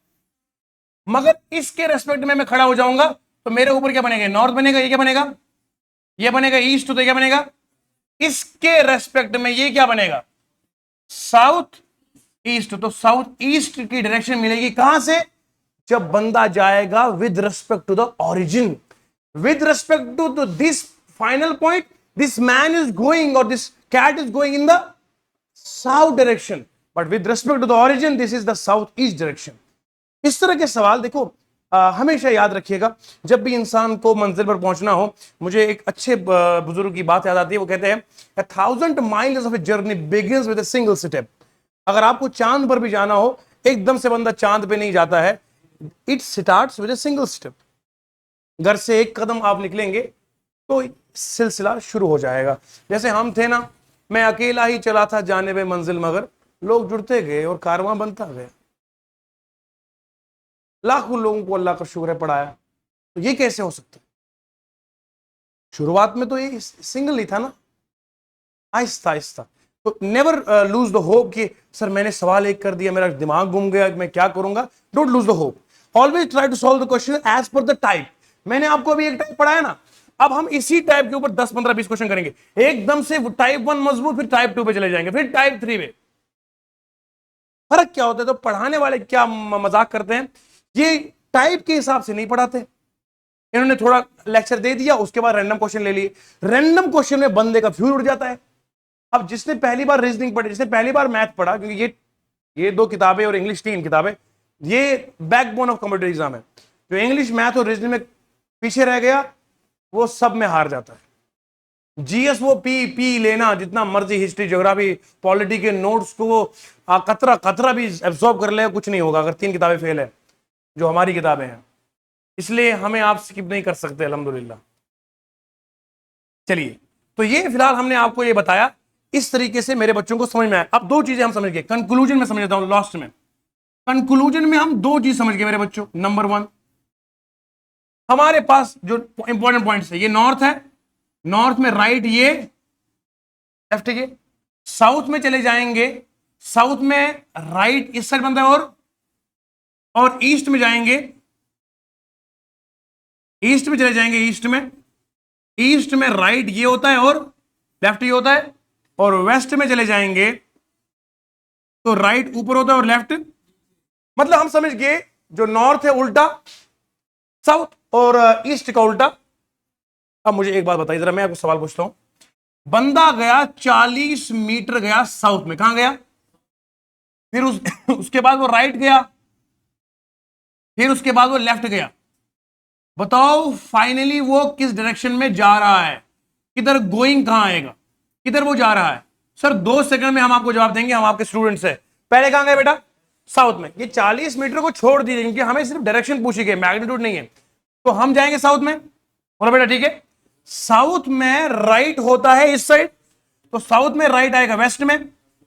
मगर इसके रेस्पेक्ट में मैं खड़ा हो जाऊंगा तो मेरे ऊपर क्या बनेगा, नॉर्थ बनेगा, ये क्या बनेगा, ये बनेगा ईस्ट, तो क्या बनेगा, इसके रेस्पेक्ट में ये क्या बनेगा, साउथ ईस्ट। तो साउथ ईस्ट की डायरेक्शन मिलेगी कहां से, जब बंदा जाएगा with respect to the origin, with respect to this final point, this man is going और this cat is going in the south direction, but with respect to the origin this is the south east direction. इस तरह के सवाल देखो हमेशा याद रखिएगा, जब भी इंसान को मंजिल पर पहुंचना हो। मुझे एक अच्छे बुजुर्ग की बात याद आती है, वो कहते हैं 1000 miles of a journey begins with a single step. अगर आपको चांद पर भी जाना हो, एकदम से बंदा चांद पे नहीं जाता है, it starts with a single step. घर से एक कदम आप निकलेंगे तो सिलसिला शुरू हो जाएगा। जैसे हम थे ना, मैं अकेला ही चला था जाने में मंजिल, मगर लोग जुड़ते गए और कारवां बनता गया, लाखों लोगों को अल्लाह का शुक्र है पढ़ाया। तो ये कैसे हो सकता है, शुरुआत में तो ये सिंगल ही था ना, आहिस्ता आहिस्ता। तो नेवर लूज द होप कि सर मैंने सवाल एक कर दिया, मेरा दिमाग घूम गया, मैं क्या करूंगा। Don't lose the hope, always try to solve the question as per the type. मैंने आपको अभी एक टाइप पढ़ाया ना, अब हम इसी टाइप के ऊपर 10, 15, 20 क्वेश्चन करेंगे। एकदम से टाइप 1 मजबूत, फिर टाइप 2 पे चले जाएंगे, फिर टाइप 3 पे। फर्क क्या होता है, तो पढ़ाने वाले क्या मजाक करते हैं, ये टाइप के हिसाब से नहीं पढ़ाते। इन्होंने थोड़ा लेक्चर दे दिया, उसके बाद रैंडम क्वेश्चन ले लिए। रैंडम क्वेश्चन में बंदे का फ्यूल उड़ जाता है। अब जिसने पहली बार रीजनिंग पढ़ी, जिसने पहली बार मैथ पढ़ा, क्योंकि ये 2 किताबें और इंग्लिश 3 किताबें, ये बैकबोन ऑफ कॉम्पिटिटिव एग्जाम है। जो इंग्लिश, मैथ और रीजनिंग में पीछे रह गया, वो सब में हार जाता है। जीएस वो पी पी लेना, जितना मर्जी हिस्ट्री ज्योग्राफी पॉलिटी के नोट्स को वो कतरा कतरा भी एब्जॉर्ब कर ले, कुछ नहीं होगा अगर 3 किताबें फेल है जो हमारी किताबें हैं। इसलिए हमें आप स्किप नहीं कर सकते अल्हम्दुलिल्लाह। चलिए, तो ये फिलहाल हमने आपको ये बताया, इस तरीके से मेरे बच्चों को समझ में आया। अब 2 चीजें हम समझ गए, कंक्लूजन में समझ लेता हूं, लास्ट में कंक्लूजन में हम 2 चीज समझ गए मेरे बच्चों। नंबर 1, हमारे पास जो इंपॉर्टेंट पॉइंट्स है, ये नॉर्थ है, नॉर्थ में राइट, ये लेफ्ट, ये साउथ में चले जाएंगे, साउथ में राइट इस साइड बनता है, और ईस्ट में जाएंगे, ईस्ट में चले जाएंगे, ईस्ट में राइट ये होता है और लेफ्ट ये होता है, और वेस्ट में चले जाएंगे तो राइट ऊपर होता है और लेफ्ट, मतलब हम समझ गए जो नॉर्थ है उल्टा साउथ और ईस्ट का उल्टा। अब मुझे एक बात बताइए जरा, मैं आपको सवाल पूछता हूं, बंदा गया 40 मीटर गया साउथ में, कहां गया, फिर उसके बाद वो राइट गया, फिर उसके बाद वो लेफ्ट गया, बताओ फाइनली वो किस डायरेक्शन में जा रहा है, किधर गोइंग, कहां आएगा, किधर वो जा रहा है। सर 2 सेकंड में हम आपको जवाब देंगे, हम आपके स्टूडेंट्स हैं। पहले कहां गए बेटा, साउथ में। ये 40 मीटर को छोड़ दीजिए क्योंकि हमें सिर्फ डायरेक्शन पूछी गई, मैग्नीट्यूड नहीं है, तो हम जाएंगे साउथ में। बोलो बेटा ठीक है, साउथ में राइट होता है इस साइड, तो साउथ में राइट आएगा वेस्ट में।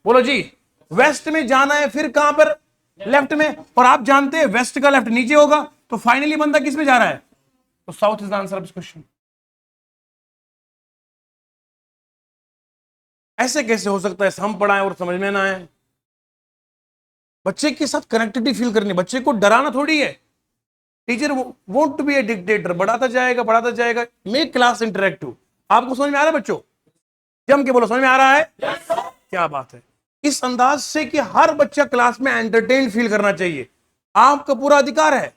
बोलो जी, वेस्ट में जाना है, फिर कहां पर, लेफ्ट में, और आप जानते हैं वेस्ट का लेफ्ट नीचे होगा, तो फाइनली बंदा किस में जा रहा है, तो south is the answer of this question. ऐसे कैसे हो सकता है हम पढ़ाएं और समझ में ना आए। बच्चे के साथ कनेक्टिविटी फील करनी, बच्चे को डराना थोड़ी है। Teacher won't to be a dictator, बढ़ाता जाएगा, मेक क्लास इंटरेक्टिव। आपको समझ में आ रहा है बच्चों, जम के बोलो समझ में आ रहा है, क्या बात है। इस अंदाज से कि हर बच्चा क्लास में एंटरटेन फील करना चाहिए, आपका पूरा अधिकार है।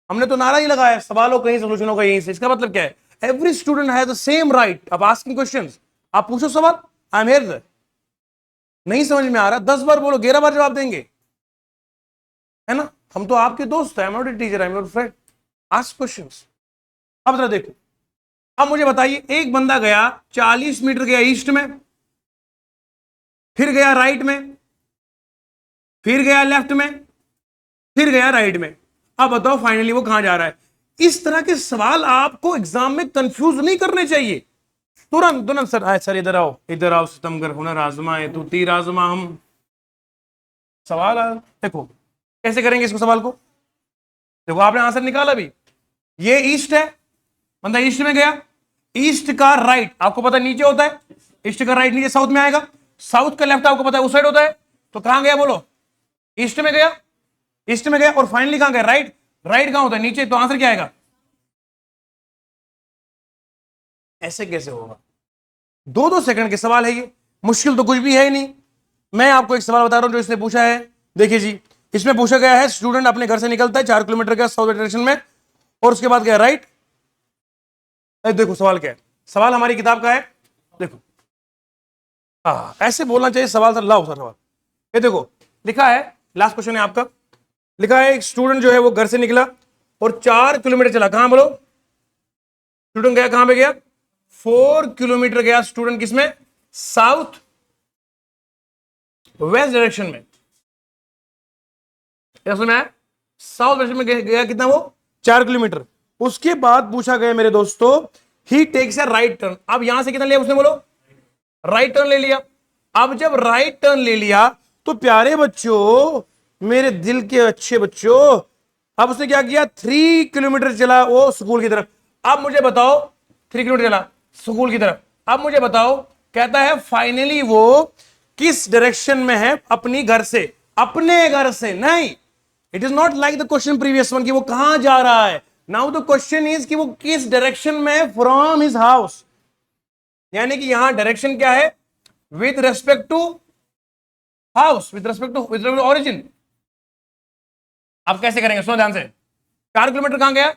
हमने तो नारा ही लगाया, सवालों कहीं सोल्यूशनों का यहीं से। इसका मतलब क्या है, every student has the same right of asking questions. आप पूछो सवाल, आई एम हियर। नहीं समझ में आ रहा 10 बार बोलो, 11 बार जवाब देंगे, है ना। हम तो आपके दोस्त हैं, I am not a teacher, I am your friend, ask questions. अब जरा देखो, अब मुझे बताइए, एक बंदा गया 40 मीटर गया ईस्ट में, फिर गया राइट में, फिर गया लेफ्ट में, फिर गया राइट में। अब बताओ फाइनली वो कहां जा रहा है। इस तरह के सवाल आपको एग्जाम में कंफ्यूज नहीं करने चाहिए। तुरंत तुरंत सर इधर आओ सितमगर, हुनर आजमाए तू तीर आजमा हम। सवाल देखो कैसे करेंगे इसको, सवाल को देखो, आपने आंसर निकाला भी, ये ईस्ट है, बंदा ईस्ट में गया, ईस्ट का राइट आपको पता है नीचे होता है, ईस्ट का राइट नीचे साउथ में आएगा, साउथ का लेफ्ट आपको पता है उस साइड होता है, तो कहां गया बोलो, ईस्ट में गया, ईस्ट में गया, और फाइनली कहां गया, राइट। राइट कहां होता है, नीचे, तो आंसर क्या आएगा। ऐसे कैसे होगा, 2-2 सेकंड के सवाल है ये, मुश्किल तो कुछ भी है ही नहीं। मैं आपको एक सवाल बता रहा हूं जो इसने पूछा है, देखिए जी, इसमें पूछा गया है, स्टूडेंट अपने घर से निकलता है 4 किलोमीटर का साउथ डायरेक्शन में, और उसके बाद गया राइट। देखो सवाल क्या है, सवाल हमारी किताब का है, देखो ऐसे बोलना चाहिए सवाल, सर लाओ सर सवाल। ये देखो लिखा है, लास्ट क्वेश्चन है आपका, लिखा है एक स्टूडेंट जो है वो घर से निकला और 4 किलोमीटर चला, कहां बोलो, स्टूडेंट गया कहां पे गया, 4 किलोमीटर गया स्टूडेंट, किसमें, साउथ वेस्ट डायरेक्शन में, में साउथ वेस्ट में गया, कितना वो 4 किलोमीटर। उसके बाद पूछा गया मेरे दोस्तों, ही टेक्स अ राइट टर्न। अब यहां से कितना लिया उसने, बोलो, राइट टर्न ले लिया। अब जब राइट टर्न ले लिया तो प्यारे बच्चों, मेरे दिल के अच्छे बच्चों, अब उसने क्या किया, 3 किलोमीटर चला वो स्कूल की तरफ। अब मुझे बताओ, 3 किलोमीटर चला स्कूल की तरफ, अब मुझे बताओ, कहता है फाइनली वो किस डायरेक्शन में है, अपनी घर से, अपने घर से नहीं। It is not like the question previous one कि वो कहां जा रहा है, नाउ द क्वेश्चन इज कि वो किस डायरेक्शन में, फ्रॉम हिज हाउस। यानी कि यहां डायरेक्शन क्या है, with respect to house, with respect to origin. आप कैसे करेंगे, सुनो ध्यान से। 4 किलोमीटर कहां गया,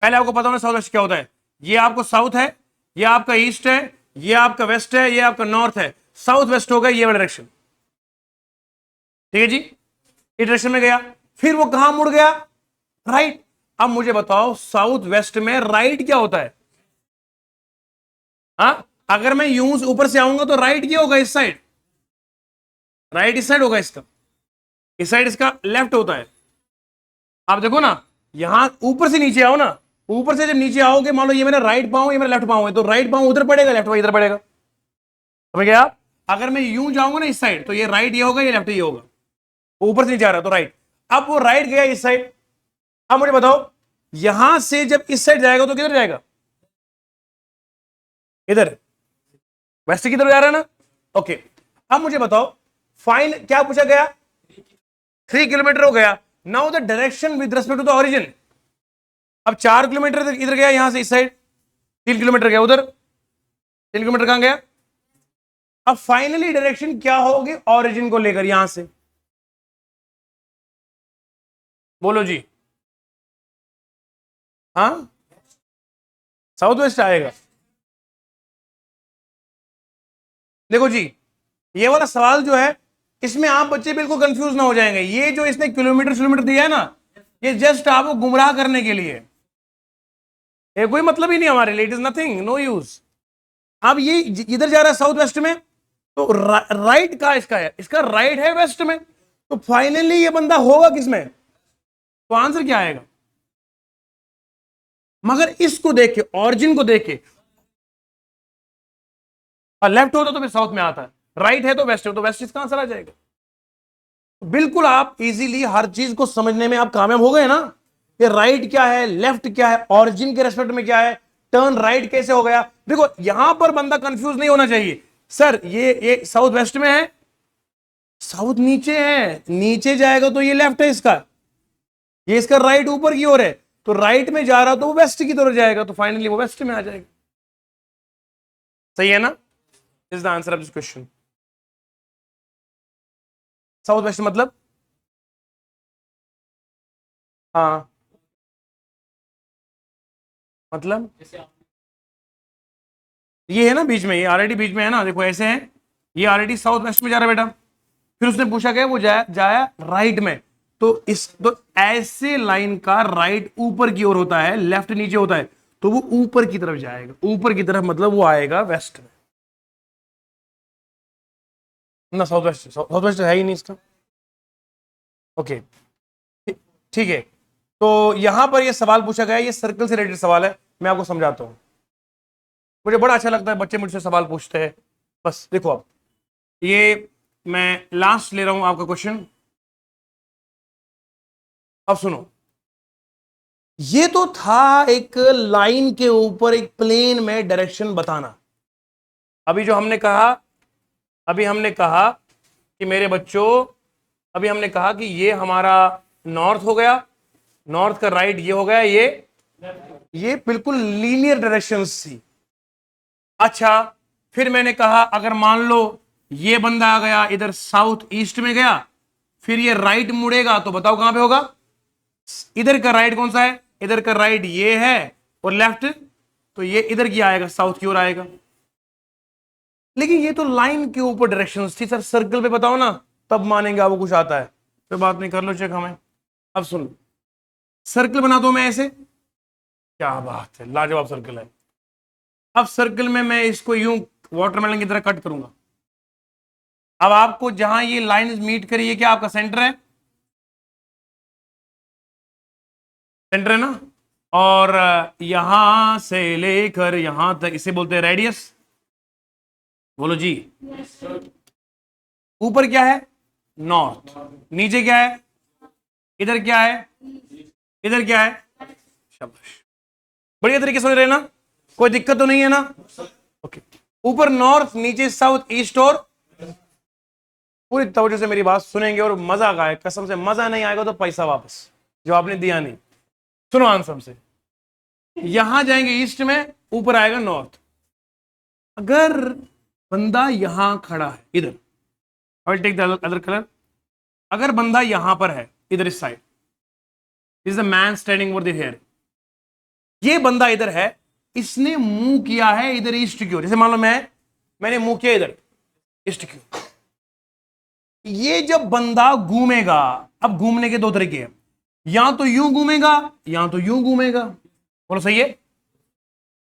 पहले आपको पता होना साउथ वेस्ट क्या होता है, ये आपको साउथ है, ये आपका ईस्ट है, ये आपका वेस्ट है, ये आपका नॉर्थ है, साउथ वेस्ट होगा ये वाला डायरेक्शन, ठीक है जी। इस डायरेक्शन में गया, फिर वो कहां मुड़ गया, राइट। अब मुझे बताओ साउथ वेस्ट में राइट क्या होता है, हाँ, अगर मैं यूं से ऊपर से आऊंगा तो राइट ये होगा, इस साइड, राइट इस साइड होगा इसका, इस साइड इसका लेफ्ट होता है। आप देखो ना, यहां ऊपर से नीचे आओ ना, ऊपर से जब नीचे आओगे, मान लो ये मेरा राइट पांव, ये मेरा लेफ्ट पांव है, तो राइट पांव उधर पड़ेगा, लेफ्ट पांव इधर पड़ेगा, समझ गए आप? अगर मैं यूं जाऊंगा ना इस साइड, तो ये राइट ये होगा, ये लेफ्ट ये होगा, ऊपर से नीचे आ रहा है तो राइट। अब वो राइट गया इस साइड। अब मुझे बताओ, यहां से जब इस साइड जाएगा तो किधर जाएगा? इधर, वेस्ट की तरफ जा रहा है ना। ओके, अब मुझे बताओ, फाइन क्या पूछा गया? 3 किलोमीटर हो गया। Now the direction with respect to the origin. अब 4 किलोमीटर इधर गया, यहां से इस साइड, 3 किलोमीटर गया उधर, 3 किलोमीटर कहां गया? अब फाइनली डायरेक्शन क्या होगी ओरिजिन को लेकर? यहां से बोलो जी। हाँ, साउथ वेस्ट आएगा। देखो जी, ये वाला सवाल जो है, इसमें आप बच्चे बिल्कुल कंफ्यूज ना हो जाएंगे। ये जो इसने किलोमीटर किलोमीटर दिया है ना, ये जस्ट आपको गुमराह करने के लिए, ये कोई मतलब ही नहीं हमारे लिए, it is nothing, no use. अब ये इधर जा रहा है साउथ वेस्ट में, तो राइट का इसका है, इसका राइट है वेस्ट में, तो फाइनली ये बंदा होगा किसमें? तो आंसर क्या आएगा? मगर इसको देख के, ऑरिजिन को देख के, लेफ्ट होता तो फिर साउथ में आता है, राइट है तो वेस्ट है, तो वेस्ट इसका आंसर आ जाएगा। बिल्कुल आप इजीली हर चीज को समझने में आप कामयाब हो गए ना। ये राइट क्या है, लेफ्ट क्या है, ऑरिजिन के रेस्पेक्ट में क्या है, टर्न राइट कैसे हो गया। देखो यहां पर बंदा कंफ्यूज नहीं होना चाहिए, सर ये साउथ वेस्ट में है, साउथ नीचे है, नीचे जाएगा तो ये लेफ्ट है इसका, ये इसका राइट ऊपर की ओर है, तो राइट में जा रहा तो वो वेस्ट की तरफ जाएगा, तो फाइनली वो वेस्ट में आ जाएगा। सही है ना? Is the answer of this question. South west मतलब, हाँ मतलब ये है ना बीच में, ये ऑलरेडी बीच में है ना, देखो ऐसे है, ये ऑलरेडी साउथ वेस्ट में जा रहा है बेटा। फिर उसने पूछा गया वो जाया राइट में, तो ऐसे लाइन का राइट ऊपर की ओर होता है, लेफ्ट नीचे होता है, तो वो ऊपर की तरफ जाएगा, ऊपर की तरफ मतलब वो आएगा वेस्ट में ना। साउथ वेस्ट है ही नहीं इसका। ओके, ठीक है। तो यहां पर ये सवाल पूछा गया, ये सर्कल से रिलेटेड सवाल है, मैं आपको समझाता हूं। मुझे बड़ा अच्छा लगता है बच्चे मुझसे सवाल पूछते हैं। बस देखो, अब ये मैं लास्ट ले रहा हूं आपका क्वेश्चन। अब सुनो, ये तो था एक लाइन के ऊपर एक प्लेन में डायरेक्शन बताना। अभी जो हमने कहा, अभी हमने कहा कि मेरे बच्चों, अभी हमने कहा कि ये हमारा नॉर्थ हो गया, नॉर्थ का राइट ये हो गया, ये बिल्कुल लीनियर डायरेक्शंस थी। अच्छा, फिर मैंने कहा अगर मान लो ये बंदा आ गया इधर साउथ ईस्ट में गया, फिर ये राइट मुड़ेगा, तो बताओ कहां पे होगा? इधर का राइट कौन सा है? इधर का राइट ये है, और लेफ्ट तो ये इधर की आएगा, साउथ की ओर आएगा। लेकिन ये तो लाइन के ऊपर डायरेक्शंस थी सर, सर्कल पे बताओ ना, तब मानेंगे आपको कुछ आता है। तो बात नहीं, कर लो चेक हमें। अब सुन, सर्कल बना दो मैं ऐसे, क्या बात है, लाजवाब सर्कल है। अब सर्कल में मैं इसको यूं वाटरमेलन की तरह कट करूंगा। अब आपको जहां ये लाइन मीट करी, ये क्या आपका सेंटर है? सेंटर है ना। और यहां से लेकर यहां तक इसे बोलते हैं रेडियस। बोलो जी। ऊपर क्या है? नॉर्थ। नीचे क्या है? इधर क्या है? इधर क्या है? शाबाश, बढ़िया तरीके से समझ रहे हैं ना, कोई दिक्कत तो नहीं है ना? ओके, ऊपर नॉर्थ, नीचे साउथ, ईस्ट, और पूरी तवज्जो से मेरी बात सुनेंगे और मजा आए, कसम से मजा नहीं आएगा तो पैसा वापस जो आपने दिया नहीं। सुनो आंसर से, यहां जाएंगे ईस्ट में, ऊपर आएगा नॉर्थ। अगर बंदा यहां खड़ा है इधर, I will take the other colour, अगर बंदा यहां पर है इधर इस side, is the man standing over the here, ये बंदा इधर है, इसने मुंह किया है इधर ईस्ट की ओर, जैसे मान लो मैंने मुंह किया इधर ईस्ट की ओर। ये जब बंदा घूमेगा, अब घूमने के दो तरीके हैं, या तो यूं घूमेगा या तो यूं घूमेगा। बोलो सही है?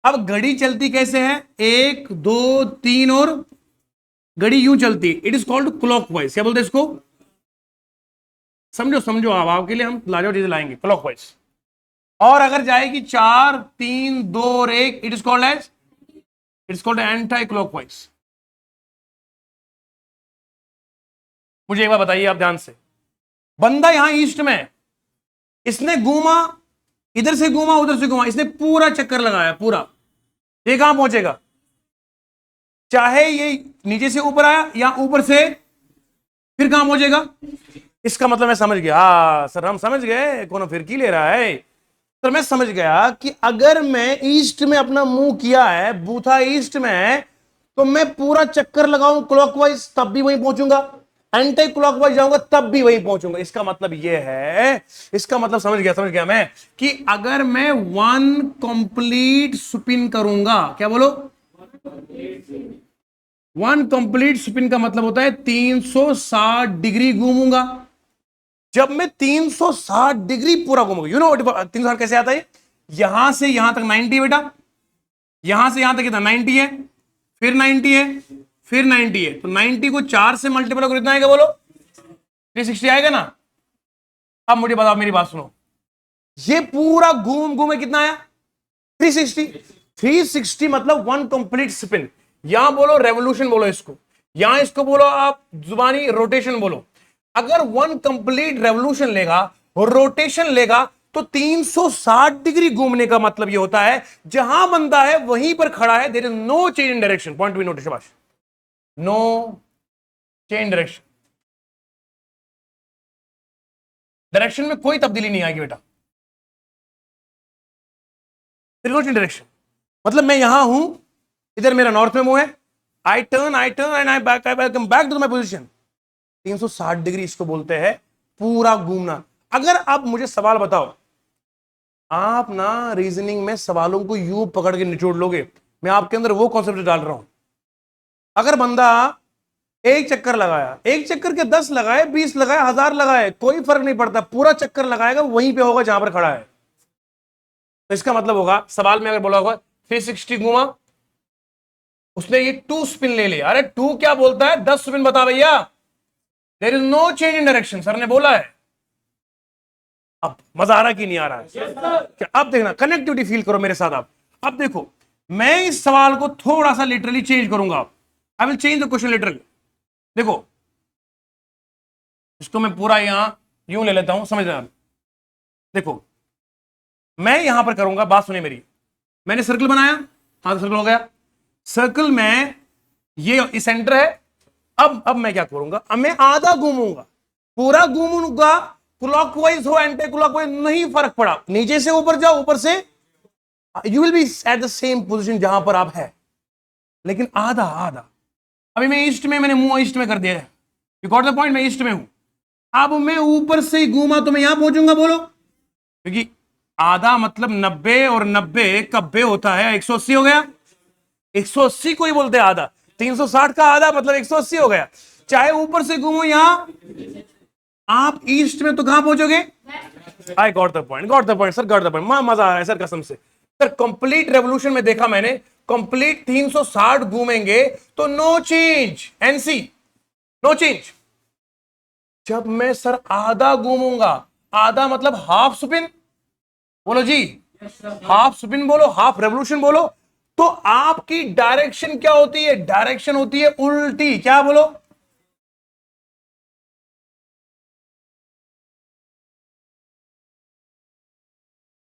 अब घड़ी चलती कैसे है, 1 2 3 और घड़ी यूं चलती है, इट इज कॉल्ड क्लॉकवाइज। क्या बोलते हैं इसको, समझो समझो आप, आपके लिए हम लाजवाब चीजें लाएंगे, क्लॉकवाइज। और अगर जाएगी 4 3 2 और 1, इट्स कॉल्ड एंटी क्लॉकवाइज। मुझे एक बार बताइए आप ध्यान से, बंदा यहां ईस्ट में है, इसने घूमा, इधर से घूमा उधर से घूमा, इसने पूरा चक्कर लगाया पूरा, ये कहां पहुंचेगा, चाहे ये नीचे से ऊपर आया या ईपर से फिर कहां पहुंचेगा। इसका मतलब मैं समझ गया, सर हम समझ गए कौन फिरकी ले रहा है। सर मैं समझ गया कि अगर मैं ईस्ट में अपना मुंह किया है, बूथा ईस्ट में है, तो मैं पूरा चक्कर लगाऊं क्लॉकवाइज तब भी वहीं पहुंचूंगा, एंटी क्लॉकवाइज जाऊंगा तब भी वहीं पहुंचूंगा। इसका मतलब यह है, इसका मतलब समझ गया मैं, कि अगर मैं 1 कंप्लीट स्पिन करूंगा, क्या बोलो, 1 कंप्लीट स्पिन का मतलब होता है 360 डिग्री घूमूंगा। जब मैं 360 डिग्री पूरा घूमूंगा, यू नो 360 कैसे आता है, यहां से यहां तक 90 बेटा, यहां से यहां तक कितना 90 है, फिर 90 है, फिर 90 है, तो 90 को 4 से मल्टीप्लाई करो कितना आएगा बोलो, 360 आएगा ना। अब मुझे बताओ, मेरी बात सुनो, ये पूरा घूम घूमे कितना आया 360। 360 मतलब 1 कंप्लीट स्पिन। यहां बोलो रेवोल्यूशन बोलो इसको, यहां इसको बोलो आप जुबानी रोटेशन बोलो। अगर 1 कंप्लीट रेवोल्यूशन लेगा और रोटेशन लेगा तो 360 डिग्री घूमने का मतलब यह होता है जहां बंदा है वहीं पर खड़ा है, there is no change in direction, point be note शाबाश, नो चेंज डायरेक्शन, डायरेक्शन में कोई तब्दीली नहीं आएगी बेटा, डायरेक्शन मतलब मैं यहां हूं, इधर मेरा नॉर्थ में मुंह है, I turn and I come back to my position. 360 degree इसको बोलते हैं पूरा घूमना। अगर आप मुझे सवाल बताओ, आप ना रीजनिंग में सवालों को यूं पकड़ के निचोड़ लोगे, मैं आपके अंदर वो कॉन्सेप्ट डाल रहा हूं। अगर बंदा एक चक्कर लगाया, एक चक्कर के 10 लगाए, 20 लगाए, 1000 लगाए, कोई फर्क नहीं पड़ता, पूरा चक्कर लगाएगा वहीं पे होगा जहां पर खड़ा है। तो इसका मतलब होगा, सवाल में अगर बोला होगा 360 घूमा, उसने ये 2 स्पिन ले लिया, अरे 2 क्या बोलता है, 10 स्पिन बता भैया, there is no change in direction, sir ने बोला है। अब मजा आ रहा कि नहीं आ रहा है? क्या अब देखना, कनेक्टिविटी फील करो मेरे साथ आप। अब देखो, मैं इस सवाल को थोड़ा सा लिटरली चेंज करूंगा, I will change the question literally. देखो इसको मैं पूरा यहां यूं ले लेता हूं, समझ रहे हैं? देखो मैं यहां पर करूंगा, बात सुनिए मेरी, मैंने सर्कल बनाया, हां सर्कल हो गया, सर्कल में ये सेंटर है। अब मैं क्या करूंगा, अब मैं आधा घूमूंगा, पूरा घूमूंगा, क्लॉकवाइज हो एंटी क्लॉकवाइज नहीं फर्क पड़ा, नीचे से ऊपर जाओ, ऊपर से, you will be at the same position जहां पर आप है, लेकिन आधा आधा। अभी मैं ईस्ट में, मैंने मुंह ईस्ट में कर दिया है, यू गॉट द पॉइंट, मैं ईस्ट में हूं। अब मैं ऊपर से ही घूमा तो मैं यहां पहुंचूंगा बोलो, क्योंकि आधा मतलब 90 और 90 कब्बे होता है 180 हो गया, 180 को ही बोलते हैं आधा, 360 का आधा मतलब 180 हो गया। चाहे ऊपर से घूमो यहां, आप ईस्ट में तो कहां पहुंचोगे, I got the point sir, got the point, मजा आ रहा है सर कसम से। सर कंप्लीट रेवोल्यूशन में देखा मैंने, कंप्लीट 360 घूमेंगे तो no change, NC no change. जब मैं सर आधा घूमूंगा, आधा मतलब हाफ स्पिन बोलो जी, हाफ स्पिन बोलो, हाफ रेवोल्यूशन बोलो, तो आपकी डायरेक्शन क्या होती है, डायरेक्शन होती है उल्टी, क्या बोलो,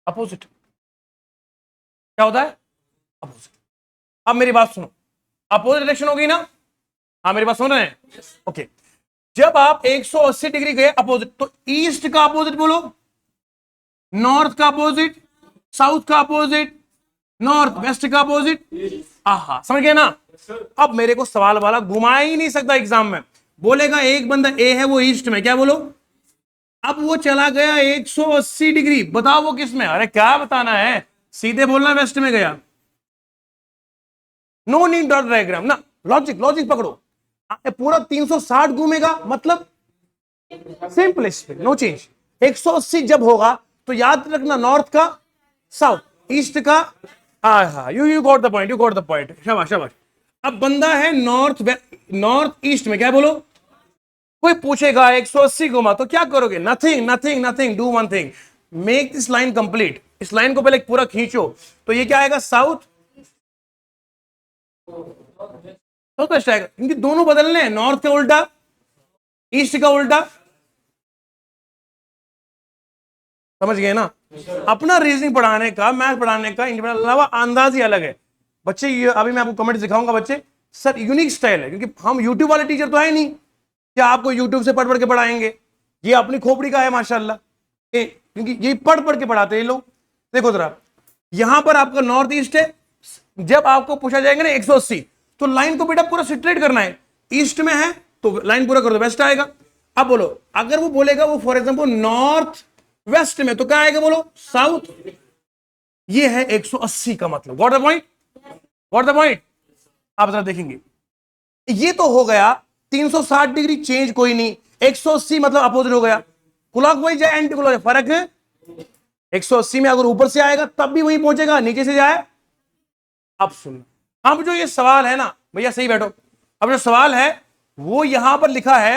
अपोजिट। क्या होता है, अपोजिट। अब मेरी बात सुनो, अपोजिट डायरेक्शन होगी ना, हाँ मेरी बात सुन रहे हैं, ओके। जब आप 180 डिग्री गए अपोजिट, तो ईस्ट का अपोजिट बोलो, नॉर्थ का अपोजिट, साउथ का अपोजिट, नॉर्थ वेस्ट का अपोजिट, आहा समझ गए ना। अब मेरे को सवाल वाला घुमा ही नहीं सकता एग्जाम में, बोलेगा एक बंदा ए है वो ईस्ट में, क्या बोलो, अब वो चला गया 180 डिग्री, बताओ वो किस में, अरे क्या बताना है, सीधे बोलना वेस्ट में गया, नो नीड डॉट डायग्राम ना, लॉजिक लॉजिक पकड़ो। पूरा 360 घूमेगा मतलब सेम प्लेस पे, नो चेंज। 180 जब होगा तो याद रखना, नॉर्थ का साउथ, ईस्ट का हाँ हाँ, you got the point, you got the point, शाबाश शाबाश। अब बंदा है नॉर्थ ईस्ट में, क्या बोलो, कोई पूछेगा 180 घुमा तो क्या करोगे? Nothing nothing nothing, do one thing, make this line complete. इस लाइन को पहले पूरा खींचो, तो ये क्या आएगा? साउथ साउथ वेस्ट आएगा, क्योंकि दोनों बदलने हैं, नॉर्थ का उल्टा, ईस्ट का उल्टा। समझ गए ना? अपना रीजनिंग पढ़ाने का, मैथ पढ़ाने का अलावा अंदाज ही अलग है बच्चे। ये अभी मैं आपको कमेंट दिखाऊंगा बच्चे, सर यूनिक स्टाइल है, क्योंकि हम यूट्यूब वाले टीचर तो है नहीं क्या आपको यूट्यूब से पढ़ पढ़ के पढ़ाएंगे। ये अपनी खोपड़ी का है माशाल्लाह, क्योंकि ये पढ़ पढ़ के पढ़ाते हैं लोग। देखो जरा, यहां पर आपका नॉर्थ ईस्ट है, जब आपको पूछा जाएगा ना 180, तो लाइन को बेटा पूरा स्ट्रेट करना है। ईस्ट में है तो लाइन पूरा कर दो, वेस्ट आएगा। अब बोलो, अगर वो बोलेगा वो फॉर एग्जांपल नॉर्थ वेस्ट में, तो क्या आएगा? बोलो साउथ। ये है 180 का मतलब। What the point? What the point? आप जरा देखेंगे, ये तो हो गया 360 डिग्री चेंज, कोई नहीं। 180 मतलब अपोजिट हो गया, क्लॉकवाइज या एंटी क्लॉकवाइज, फर्क है। 180 में अगर ऊपर से आएगा तब भी वही पहुंचेगा, नीचे से जाए। अब सुनना, अब जो ये सवाल है ना भैया, सही बैठो। अब जो सवाल है वो यहां पर लिखा है,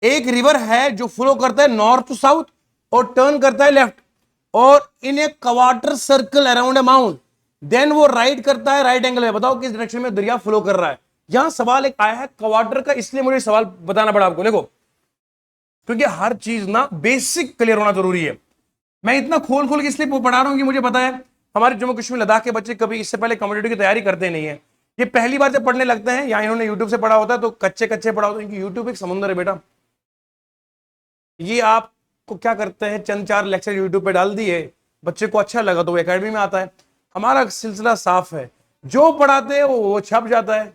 एक रिवर है जो फ्लो करता है नॉर्थ टू साउथ और टर्न करता है लेफ्ट, और in a quarter circle around a mount, then वो राइट करता है राइट एंगल में। बताओ किस डायरेक्शन में दरिया फ्लो कर रहा है। यहां सवाल एक आया है क्वार्टर का, इसलिए मुझे सवाल बताना पड़ा आपको। देखो, क्योंकि हर चीज ना बेसिक क्लियर होना जरूरी है। मैं इतना खोल खोल के इसलिए पढ़ा रहा हूं कि मुझे पता है हमारे जम्मू कश्मीर लद्दाख के बच्चे कभी इससे पहले कॉम्पिटिटिव की तैयारी करते नहीं है। ये पहली बार जब पढ़ने लगते हैं, या इन्होंने यूट्यूब से पढ़ा होता है तो कच्चे कच्चे पढ़ा होता है। यूट्यूब एक समुंदर है बेटा। ये आपको क्या करते हैं, चंद चार लेक्चर यूट्यूब पे डाल दिए, बच्चे को अच्छा लगा तो वो एकेडमी में आता है। हमारा सिलसिला साफ है, जो पढ़ाते हैं वो छप जाता है।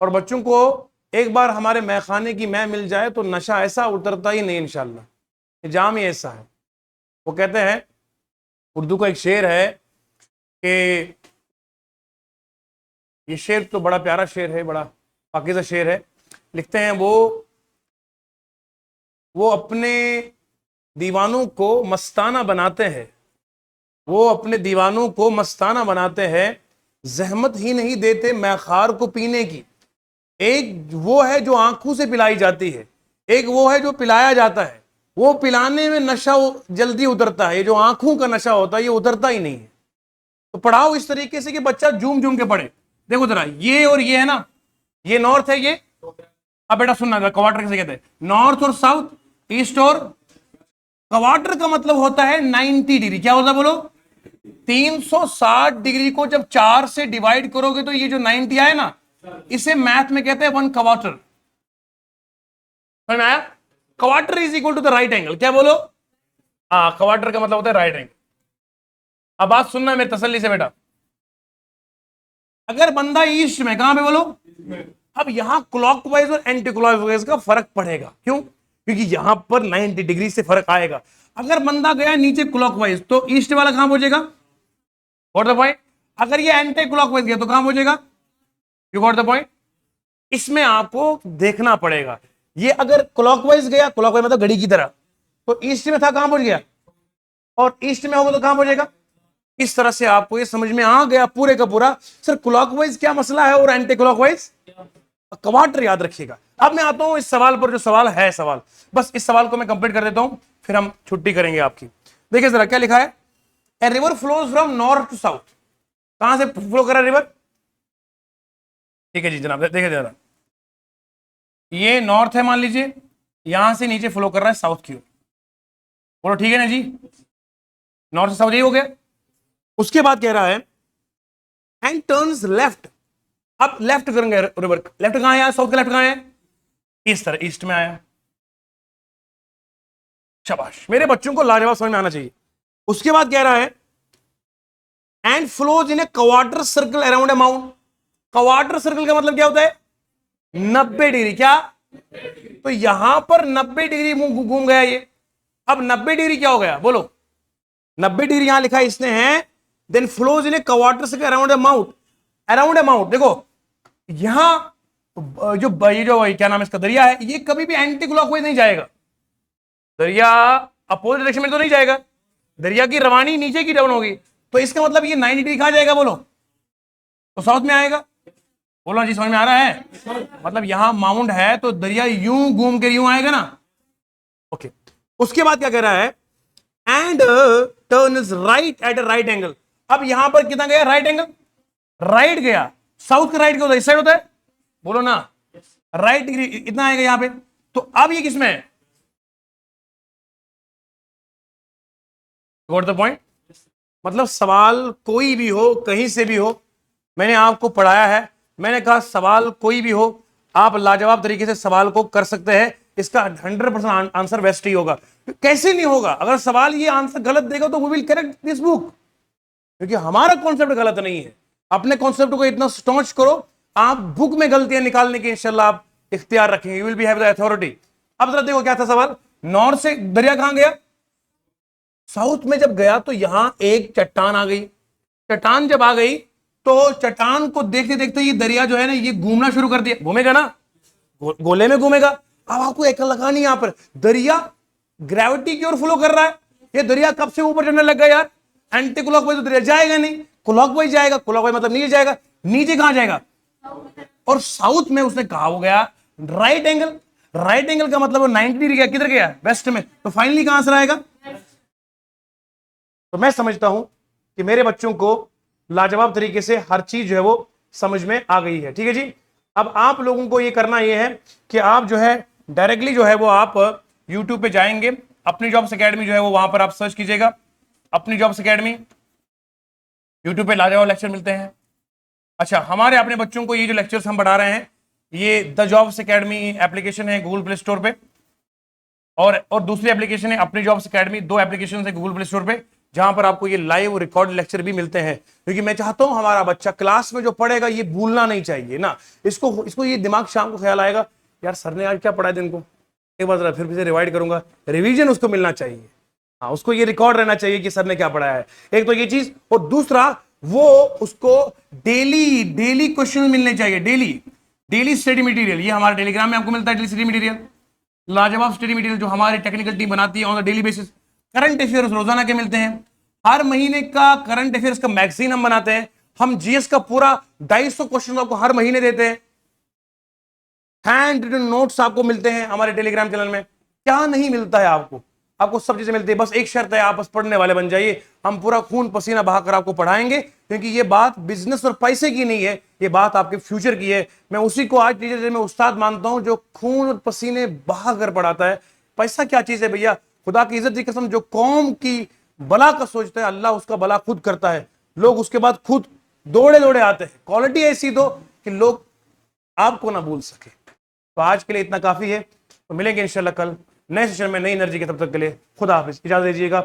और बच्चों को एक बार हमारे मैखाने की मैं मिल जाए तो नशा ऐसा उतरता ही नहीं इंशाल्लाह। निजाम ही ऐसा है। वो कहते हैं, उर्दू का एक शेर है कि, ये शेर तो बड़ा प्यारा शेर है, बड़ा पाकीज़ा शेर है। लिखते हैं वो अपने दीवानों को मस्ताना बनाते हैं, वो अपने दीवानों को मस्ताना बनाते हैं, जहमत ही नहीं देते मैखार को पीने की। एक वो है जो आंखों से पिलाई जाती है, एक वो है जो पिलाया जाता है। वो पिलाने में नशा जल्दी उतरता है, ये जो आंखों का नशा होता है ये उतरता ही नहीं है। तो पढ़ाओ इस तरीके से कि बच्चा झूम झूम के पढ़े। देखो जरा, ये और ये है ना, ये नॉर्थ है, ये। अब बेटा सुनना, क्वार्टर किसे कहते हैं? नॉर्थ और साउथ, ईस्ट और। क्वार्टर का मतलब होता है 90 डिग्री। क्या होता है बोलो? 360 डिग्री को जब 4 से डिवाइड करोगे तो ये जो 90 आए ना, इसे मैथ में कहते हैं 1 क्वार्टर। समझ में आया? Quarter is equal to the right angle. क्या बोलो? हाँ, क्वार्टर का मतलब होता है राइट एंगल। अब बात सुनना मेरे तसल्ली से बेटा, अगर बंदा ईस्ट में, कहां पे बोलो? अब यहां क्लॉकवाइज और एंटी क्लॉकवाइज का फर्क पड़ेगा। क्यों? क्योंकि यहां पर 90 डिग्री से फर्क आएगा। अगर बंदा गया नीचे क्लॉकवाइज तो ईस्ट वाला कहां पहुंचेगा? What the point? अगर ये एंटी क्लॉकवाइज गया तो कहां पहुंचेगा? You got the point? इसमें आपको देखना पड़ेगा। ये अगर क्लॉकवाइज गया, क्लॉकवाइज मतलब घड़ी की तरह, तो ईस्ट में था, कहां पहुंच गया? और ईस्ट में होगा तो कहां पहुंचेगा? इस तरह से आपको ये समझ में आ गया पूरे का पूरा, सर क्लॉकवाइज क्या मसला है और एंटी क्लॉकवाइज। क्वार्टर याद रखिएगा। अब मैं आता हूं इस सवाल पर, जो सवाल है, सवाल बस इस सवाल को मैं कंप्लीट कर देता हूं, फिर हम छुट्टी करेंगे आपकी। देखिए जरा क्या लिखा है, a river flows from north to south. कहां से फ्लो कर रहा है रिवर? ठीक है जी जनाब, देखिए जरा, ये नॉर्थ है मान लीजिए, यहां से नीचे फ्लो कर रहा है साउथ की ओर। बोलो ठीक है ना जी? नॉर्थ से साउथ यही हो गया। उसके बाद कह रहा है एंड टर्न्स लेफ्ट। अब लेफ्ट करेंगे रिवर, लेफ्ट कहां है? साउथ का लेफ्ट कहां है? इस तरह ईस्ट में आया। शाबाश, मेरे बच्चों को लाजवाब समझ में आना चाहिए। उसके बाद कह रहा है and flows in a quarter circle around a mount. Quarter circle का मतलब क्या होता है? 90 डिग्री। क्या? तो यहां पर 90 डिग्री घूम गया ये। अब 90 डिग्री क्या हो गया बोलो? 90 डिग्री यहां लिखा है इसने है, then flows in a quarter circle around a mount. Around a mount, देखो यहां जो क्या नाम है इसका, दरिया है, ये कभी भी एंटी क्लॉकवाइज नहीं जाएगा। दरिया अपोजिट डायरेक्शन में तो नहीं जाएगा, दरिया की रवानी नीचे की डाउन होगी, तो इसका मतलब ये 90 डिग्री कहां जाएगा बोलो, तो साउथ में आएगा। बोलो जी, समझ में आ रहा है? मतलब यहां माउंट है तो दरिया यूं घूम के यूं आएगा ना। ओके, उसके बाद क्या कह रहा है, and turn is right at a right angle. अब यहां पर कितना गया, राइट एंगल, राइट गया। साउथ का राइट क्या होता है, इस साइड होता है, बोलो ना, राइट डिग्री इतना आएगा यहां पे। तो अब ये किसमें है, गॉट द पॉइंट। मतलब सवाल कोई भी हो, कहीं से भी हो, मैंने आपको पढ़ाया है, मैंने कहा सवाल कोई भी हो, आप लाजवाब तरीके से सवाल को कर सकते हैं, इसका 100% आंसर बेस्ट ही होगा। कैसे नहीं होगा, अगर सवाल ये आंसर गलत देगा तो we will correct this book, क्योंकि हमारा कॉन्सेप्ट गलत नहीं है। अपने कॉन्सेप्ट को इतना स्टॉन्च करो, आप बुक में गलतियां निकालने की इंशाल्लाह आप इख्तियार रखेंगे, you will be have the authority. अब जरा देखो क्या था सवाल, नॉर्थ से दरिया कहां गया, साउथ में जब गया तो यहां एक चट्टान आ गई। चट्टान जब आ गई तो चट्टान को देखते देखते ये दरिया जो है ना ये घूमना शुरू कर दिया, घूमेगा ना, गोले में घूमेगा। अब आपको एक लगानी यहां पर, दरिया ग्रेविटी की ओर फ्लो कर रहा है, ये दरिया कब से ऊपर चढ़ने लग गया यार, एंटी क्लॉकवाइज तो दरिया जाएगा नहीं, क्लॉकवाइज जाएगा, क्लॉकवाइज मतलब नीचे जाएगा, नीचे कहां जाएगा, और साउथ में उसने कहा हो गया राइट एंगल। राइट एंगल का मतलब 90 डिग्री गया, किधर गया, वेस्ट में, तो फाइनली कहां आंसर आएगा। तो मैं समझता हूं कि मेरे बच्चों को लाजवाब तरीके से हर चीज जो है वो समझ में आ गई है, ठीक है जी। अब आप लोगों को ये करना ये है कि आप जो है डायरेक्टली जो है वो आप यूट्यूब पे जाएंगे, अपनी जॉब्स एकेडमी जो है वो वहां पर आप सर्च कीजिएगा, अपनी जॉब्स एकेडमी, यूट्यूब पे लाजवाब लेक्चर मिलते हैं। अच्छा, हमारे अपने बच्चों को ये जो लेक्चर्स हम पढ़ा रहे हैं, ये द जॉब्स एकेडमी एप्लीकेशन है गूगल प्ले स्टोर पे, और दूसरी एप्लीकेशन है अपनी जॉब्स एकेडमी, दो एप्लीकेशन है गूगल प्ले स्टोर पे, जहां पर आपको ये लाइव रिकॉर्ड लेक्चर भी मिलते हैं। क्योंकि मैं चाहता हूं हमारा बच्चा क्लास में जो पढ़ेगा ये भूलना नहीं चाहिए ना, इसको ये दिमाग शाम को ख्याल आएगा, यार सर ने आज क्या पढ़ाया दिन को, एक बार फिर से रिवाइड करूंगा, रिवीजन उसको मिलना चाहिए। हाँ, उसको ये रिकॉर्ड रहना चाहिए कि सर ने क्या पढ़ाया है, एक तो ये चीज, और दूसरा वो उसको डेली डेली क्वेश्चन मिलने चाहिए, डेली स्टडी मटेरियल, ये हमारे टेलीग्राम में आपको मिलता है डेली स्टडी मटेरियल, लाजवाब स्टडी मटेरियल जो हमारी टेक्निकल टीम बनाती है on the daily basis. Current affairs रोजाना के मिलते हैं, हर महीने का करंट अफेयर्स का मैगजीन हम बनाते हैं, हम जीएस का पूरा 250 क्वेश्चन आपको हर महीने देते हैं, हैंड रिटन नोट्स आपको मिलते हैं हमारे टेलीग्राम चैनल में। क्या नहीं मिलता है आपको, आपको सब चीजें मिलती है, बस एक शर्त है, आप बस पढ़ने वाले बन जाइए, हम पूरा खून पसीना बहाकर आपको पढ़ाएंगे, क्योंकि ये बात बिजनेस और पैसे की नहीं है, ये बात आपके फ्यूचर की है। मैं उसी को आज टीचर में उस्ताद मानता हूं जो खून और पसीने बहाकर पढ़ाता है। पैसा क्या चीज है भैया, खुदा की इज्जत की कसम, जो कौम की भला का सोचता है अल्लाह उसका भला खुद करता है, लोग उसके बाद खुद दौड़े दौड़े आते हैं। क्वालिटी ऐसी दो कि लोग आपको ना भूल सके। तो आज के लिए इतना काफी है, तो मिलेंगे इंशाल्लाह कल नए सेशन में नई एनर्जी के, तब तक के लिए खुदा हाफिज, इजाजत दीजिएगा।